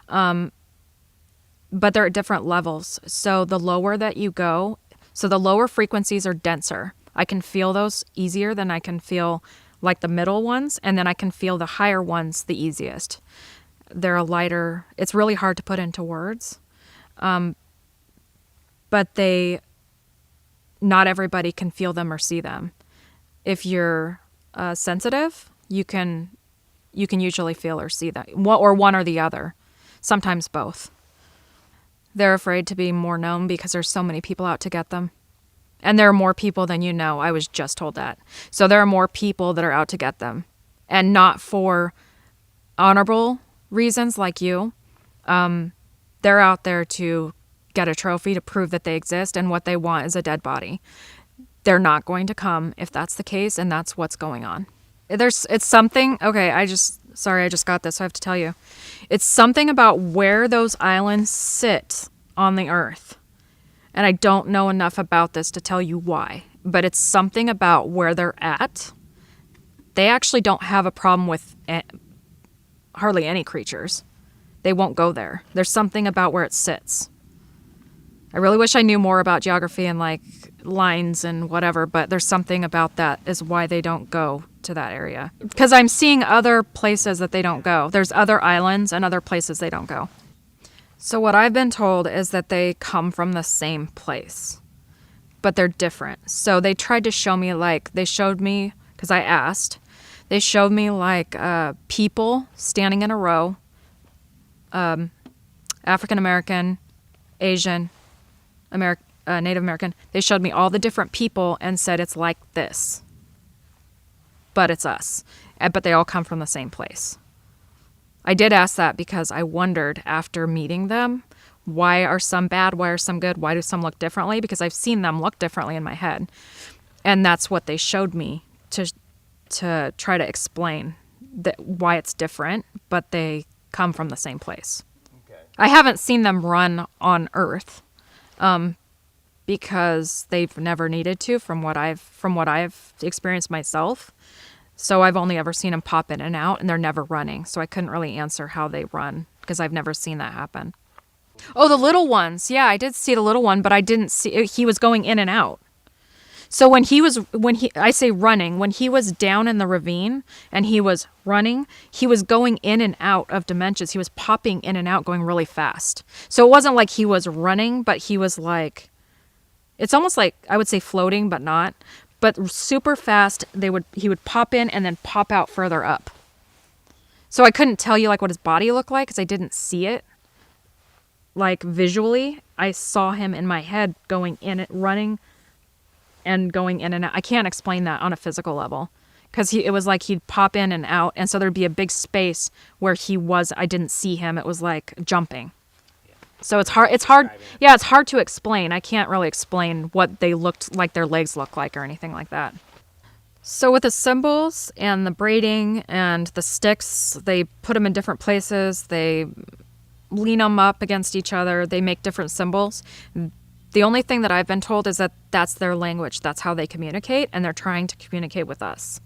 But they're at different levels. So the lower that you go, so the lower frequencies are denser. I can feel those easier than I can feel like the middle ones, and then I can feel the higher ones the easiest. They're a lighter, it's really hard to put into words. But not everybody can feel them or see them. If you're sensitive, you can usually feel or see that, or one or the other, sometimes both. They're afraid to be more known because there's so many people out to get them. And there are more people than you know. I was just told that. So there are more people that are out to get them. And not for honorable reasons like you. They're out there to get a trophy to prove that they exist, and what they want is a dead body. They're not going to come if that's the case, and that's what's going on. It's something, okay, I just got this, so I have to tell you. It's something about where those islands sit on the earth. And I don't know enough about this to tell you why, but it's something about where they're at. They actually don't have a problem with hardly any creatures. They won't go there. There's something about where it sits. I really wish I knew more about geography and like lines and whatever, but there's something about that is why they don't go to that area. Because I'm seeing other places that they don't go. There's other islands and other places they don't go. So what I've been told is that they come from the same place, but they're different. So they tried to show me, like, they showed me, because I asked, they showed me like people standing in a row, African American, Asian, Native American. They showed me all the different people and said it's like this, but it's us. But they all come from the same place. I did ask that because I wondered after meeting them, why are some bad? Why are some good? Why do some look differently? Because I've seen them look differently in my head. And that's what they showed me to try to explain why it's different, but they come from the same place. Okay. I haven't seen them run on Earth because they've never needed to from what I've experienced myself. So I've only ever seen them pop in and out, and they're never running. So I couldn't really answer how they run because I've never seen that happen. Oh, the little ones. Yeah, I did see the little one, but I didn't see, he was going in and out. So when he was down in the ravine and he was running, he was going in and out of dimensions. He was popping in and out, going really fast. So it wasn't like he was running, but he was like, it's almost like, I would say floating, but not. But super fast, he would pop in and then pop out further up. So I couldn't tell you like what his body looked like because I didn't see it. Like visually, I saw him in my head going in, running and going in and out. I can't explain that on a physical level because it was like he'd pop in and out. And so there'd be a big space where he was, I didn't see him. It was like jumping. So it's hard. Yeah, it's hard to explain. I can't really explain what they looked like, their legs looked like or anything like that. So with the symbols and the braiding and the sticks, they put them in different places. They lean them up against each other. They make different symbols. The only thing that I've been told is that that's their language. That's how they communicate, and they're trying to communicate with us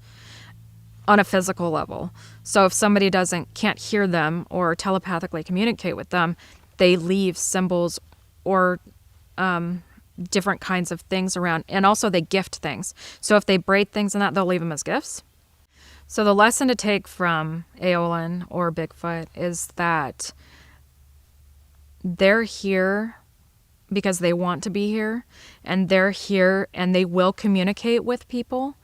on a physical level. So if somebody can't hear them or telepathically communicate with them, they leave symbols or different kinds of things around. And also they gift things. So if they braid things and that, they'll leave them as gifts. So the lesson to take from Aeolin or Bigfoot is that they're here because they want to be here. And they're here and they will communicate with people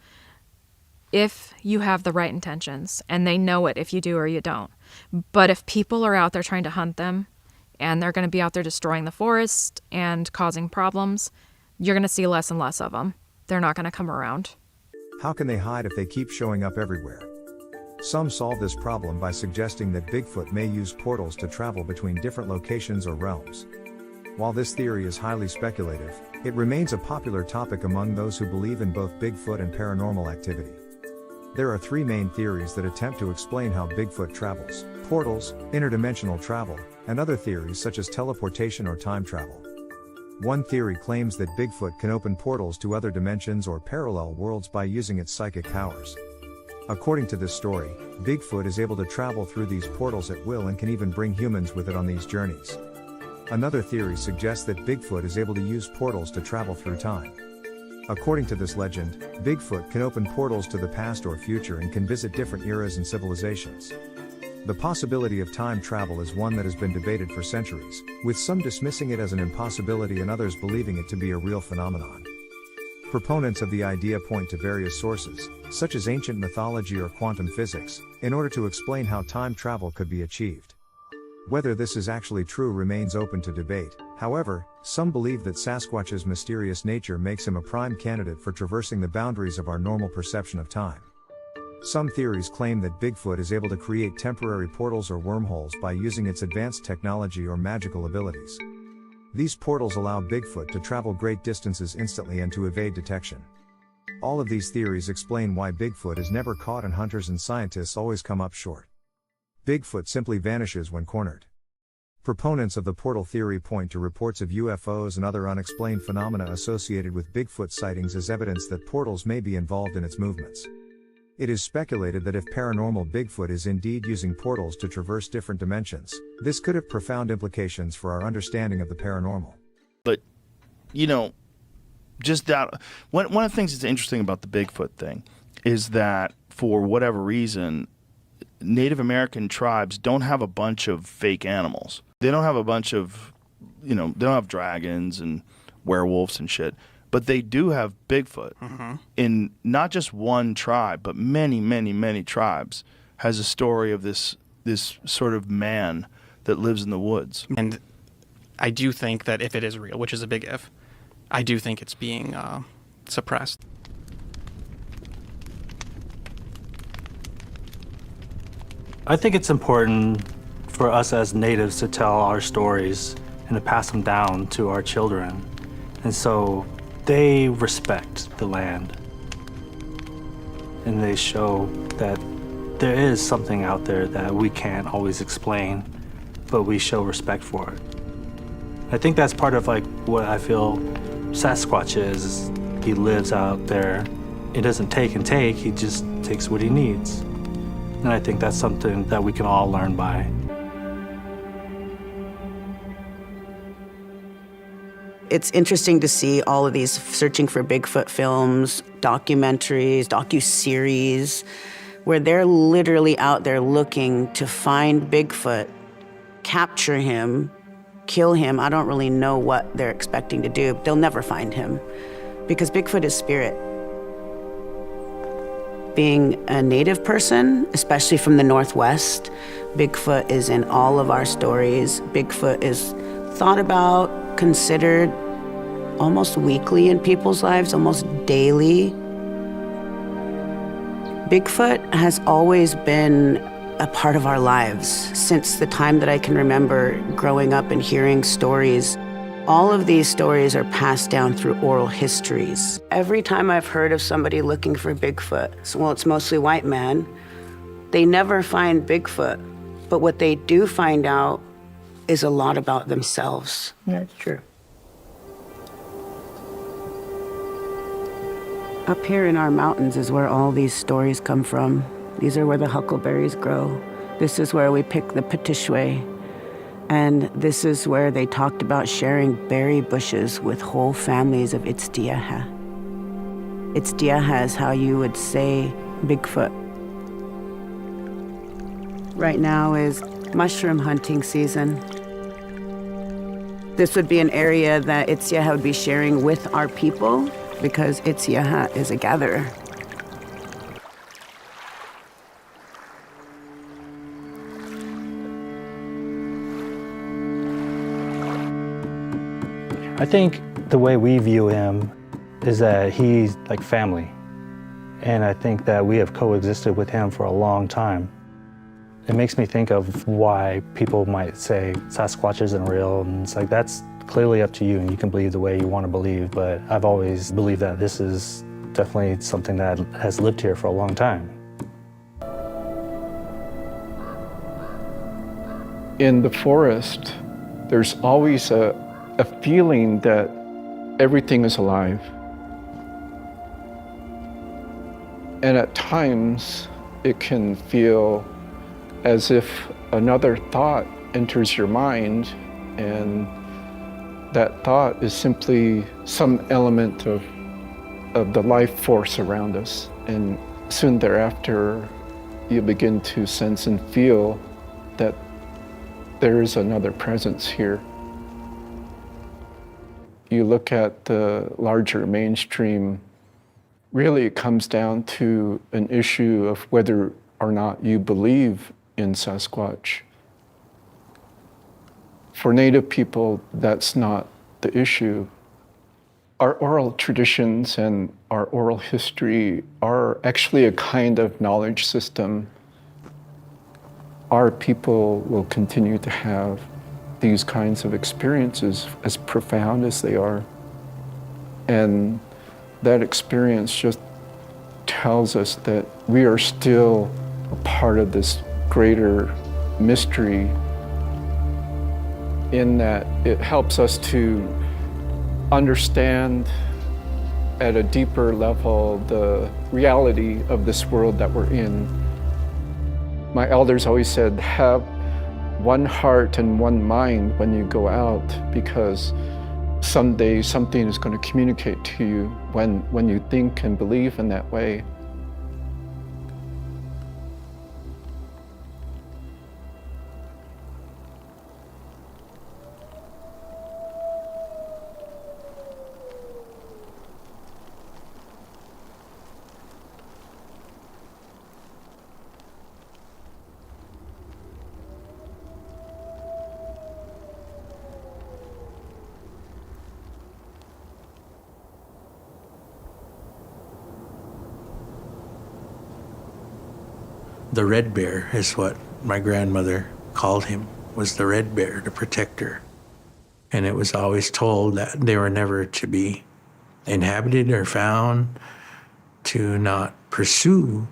if you have the right intentions. And they know it if you do or you don't. But if people are out there trying to hunt them, and they're going to be out there destroying the forest and causing problems, you're going to see less and less of them. They're not going to come around. How can they hide if they keep showing up everywhere? Some solve this problem by suggesting that Bigfoot may use portals to travel between different locations or realms. While this theory is highly speculative, it remains a popular topic among those who believe in both Bigfoot and paranormal activity. There are three main theories that attempt to explain how Bigfoot travels: portals, interdimensional travel, and other theories such as teleportation or time travel. One theory claims that Bigfoot can open portals to other dimensions or parallel worlds by using its psychic powers. According to this story, Bigfoot is able to travel through these portals at will and can even bring humans with it on these journeys. Another theory suggests that Bigfoot is able to use portals to travel through time. According to this legend, Bigfoot can open portals to the past or future and can visit different eras and civilizations. The possibility of time travel is one that has been debated for centuries, with some dismissing it as an impossibility and others believing it to be a real phenomenon. Proponents of the idea point to various sources, such as ancient mythology or quantum physics, in order to explain how time travel could be achieved. Whether this is actually true remains open to debate. However, some believe that Sasquatch's mysterious nature makes him a prime candidate for traversing the boundaries of our normal perception of time. Some theories claim that Bigfoot is able to create temporary portals or wormholes by using its advanced technology or magical abilities. These portals allow Bigfoot to travel great distances instantly and to evade detection. All of these theories explain why Bigfoot is never caught and hunters and scientists always come up short. Bigfoot simply vanishes when cornered. Proponents of the portal theory point to reports of UFOs and other unexplained phenomena associated with Bigfoot sightings as evidence that portals may be involved in its movements. It is speculated that if paranormal Bigfoot is indeed using portals to traverse different dimensions, this could have profound implications for our understanding of the paranormal. But, you know, just that, one of the things that's interesting about the Bigfoot thing is that for whatever reason, Native American tribes don't have a bunch of fake animals. They don't have a bunch of, you know, they don't have dragons and werewolves and shit. But they do have Bigfoot. In not just one tribe, but many, many, many tribes has a story of this sort of man that lives in the woods. And I do think that if it is real, which is a big if, I do think it's being suppressed. I think it's important for us as natives to tell our stories and to pass them down to our children. And so they respect the land. And they show that there is something out there that we can't always explain, but we show respect for it. I think that's part of like what I feel Sasquatch is. He lives out there. He doesn't take and take, he just takes what he needs. And I think that's something that we can all learn by. It's interesting to see all of these searching for Bigfoot films, documentaries, docuseries, where they're literally out there looking to find Bigfoot, capture him, kill him. I don't really know what they're expecting to do. They'll never find him because Bigfoot is spirit. Being a native person, especially from the Northwest, Bigfoot is in all of our stories. Bigfoot is thought about, considered almost weekly in people's lives, almost daily. Bigfoot has always been a part of our lives since the time that I can remember growing up and hearing stories. All of these stories are passed down through oral histories. Every time I've heard of somebody looking for Bigfoot, well, it's mostly white men, they never find Bigfoot. But what they do find out is a lot about themselves. That's true. Up here in our mountains is where all these stories come from. These are where the huckleberries grow. This is where we pick the petitchouet. And this is where they talked about sharing berry bushes with whole families of Itztiaha. Itztiaha is how you would say Bigfoot. Right now is mushroom hunting season. This would be an area that Itztiaha would be sharing with our people because Itztiaha is a gatherer. I think the way we view him is that he's like family. And I think that we have coexisted with him for a long time. It makes me think of why people might say Sasquatch isn't real, and it's like that's clearly up to you and you can believe the way you want to believe, but I've always believed that this is definitely something that has lived here for a long time. In the forest, there's always a feeling that everything is alive. And at times, it can feel as if another thought enters your mind, and that thought is simply some element of the life force around us. And soon thereafter, you begin to sense and feel that there is another presence here. You look at the larger mainstream, really it comes down to an issue of whether or not you believe in Sasquatch. For Native people, that's not the issue. Our oral traditions and our oral history are actually a kind of knowledge system. Our people will continue to have these kinds of experiences, as profound as they are. And that experience just tells us that we are still a part of this greater mystery. in that it helps us to understand at a deeper level the reality of this world that we're in. My elders always said, have one heart and one mind when you go out, because someday something is going to communicate to you when you think and believe in that way. The red bear is what my grandmother called him, was the red bear, the protector. And it was always told that they were never to be inhabited or found, to not pursue.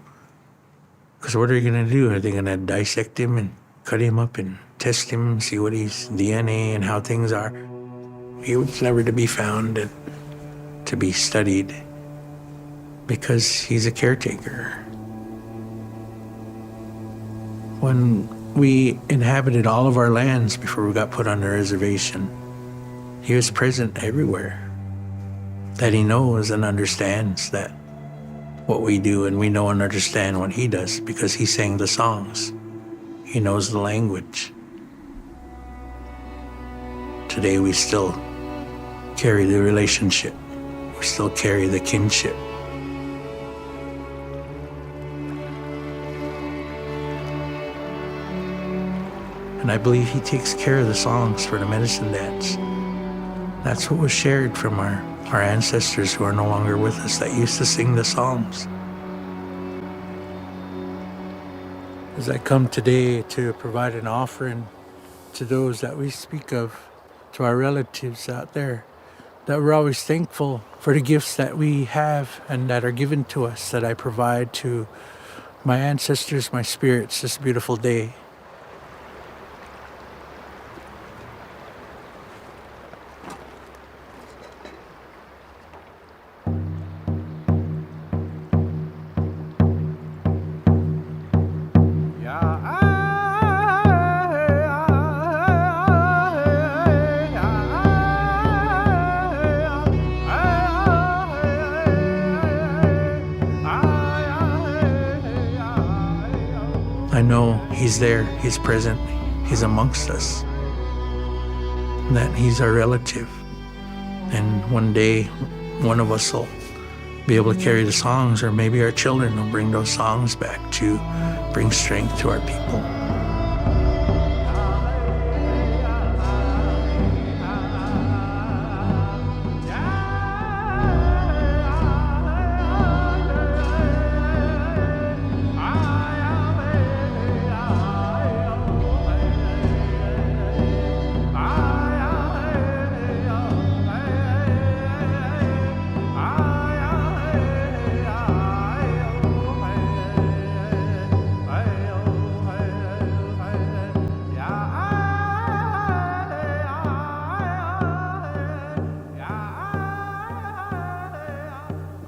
Because what are you going to do? Are they going to dissect him and cut him up and test him, see what his DNA and how things are? He was never to be found and to be studied, because he's a caretaker. When we inhabited all of our lands before we got put on the reservation, he was present everywhere. That he knows and understands that what we do, and we know and understand what he does, because he sang the songs. He knows the language. Today we still carry the relationship. We still carry the kinship. And I believe he takes care of the songs for the medicine dance. That's what was shared from our ancestors who are no longer with us, that used to sing the songs. As I come today to provide an offering to those that we speak of, to our relatives out there, that we're always thankful for the gifts that we have and that are given to us, that I provide to my ancestors, my spirits, this beautiful day. I know he's there, he's present, he's amongst us, that he's our relative. And one day, one of us will be able to carry the songs, or maybe our children will bring those songs back to bring strength to our people.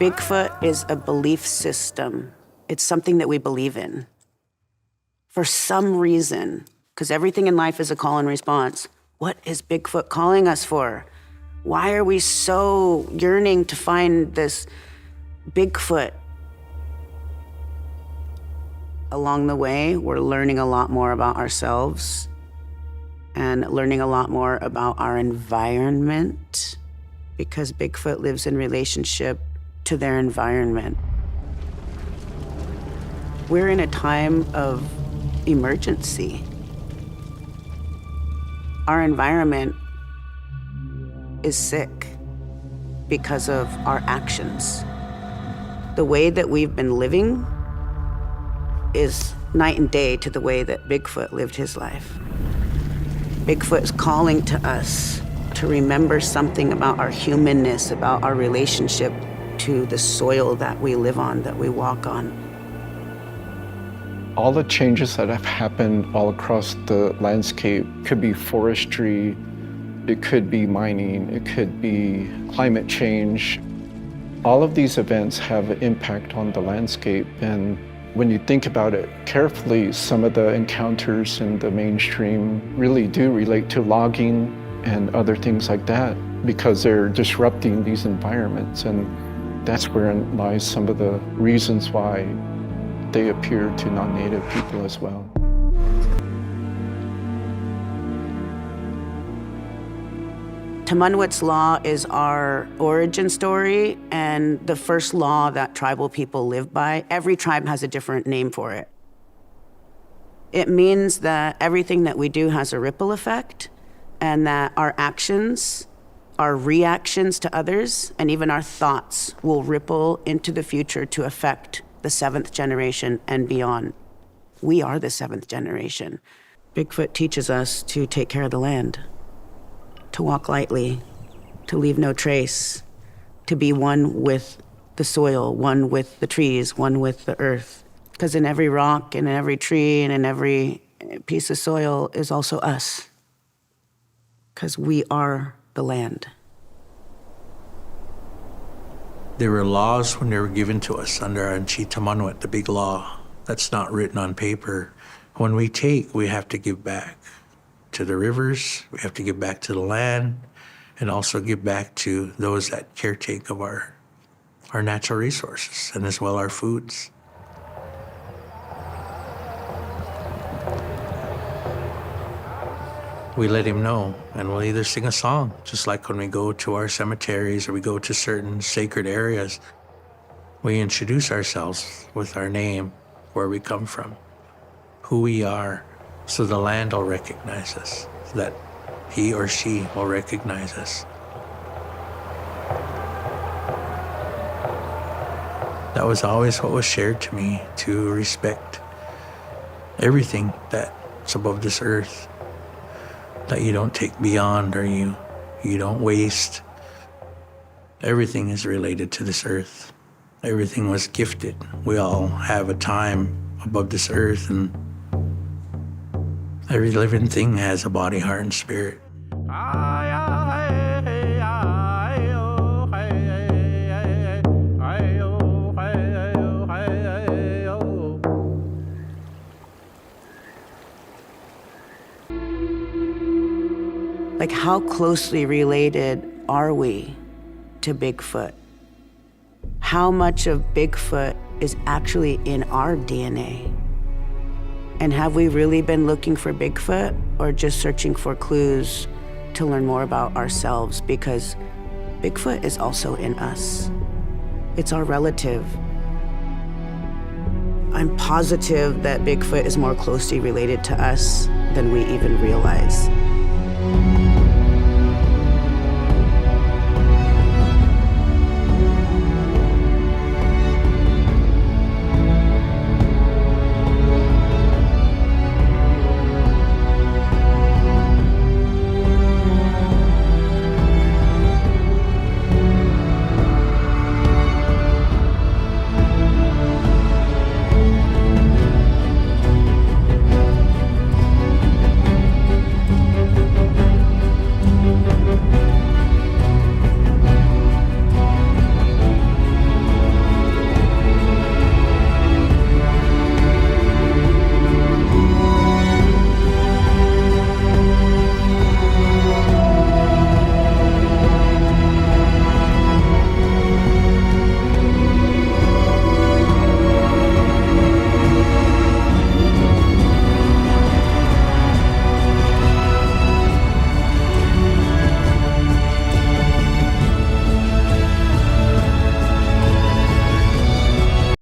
Bigfoot is a belief system. It's something that we believe in. For some reason, because everything in life is a call and response, what is Bigfoot calling us for? Why are we so yearning to find this Bigfoot? Along the way, we're learning a lot more about ourselves and learning a lot more about our environment, because Bigfoot lives in relationship to their environment. We're in a time of emergency. Our environment is sick because of our actions. The way that we've been living is night and day to the way that Bigfoot lived his life. Bigfoot is calling to us to remember something about our humanness, about our relationship to the soil that we live on, that we walk on. all the changes that have happened all across the landscape, could be forestry, it could be mining, it could be climate change. All of these events have an impact on the landscape, and when you think about it carefully, some of the encounters in the mainstream really do relate to logging and other things like that, because they're disrupting these environments, and that's wherein lies some of the reasons why they appear to non-native people as well. Tumanwit's Law is our origin story and the first law that tribal people live by. Every tribe has a different name for it. It means that everything that we do has a ripple effect, and that our actions, our reactions to others, and even our thoughts will ripple into the future to affect the 7th generation and beyond. We are the 7th generation. Bigfoot teaches us to take care of the land, to walk lightly, to leave no trace, to be one with the soil, one with the trees, one with the earth. Because in every rock and in every tree and in every piece of soil is also us. Because we are the land. There were laws when they were given to us under Anchi Tumanwit, the big law. That's not written on paper. When we take, we have to give back to the rivers, we have to give back to the land, and also give back to those that caretake of our natural resources, and as well our foods. We let him know, and we'll either sing a song, just like when we go to our cemeteries or we go to certain sacred areas. We introduce ourselves with our name, where we come from, who we are, so the land will recognize us, so that he or she will recognize us. That was always what was shared to me, to respect everything that's above this earth, that you don't take beyond, or you don't waste. Everything is related to this earth. Everything was gifted. We all have a time above this earth, and every living thing has a body, heart, and spirit. Like, how closely related are we to Bigfoot? How much of Bigfoot is actually in our DNA? And have we really been looking for Bigfoot, or just searching for clues to learn more about ourselves? Because Bigfoot is also in us. It's our relative. I'm positive that Bigfoot is more closely related to us than we even realize.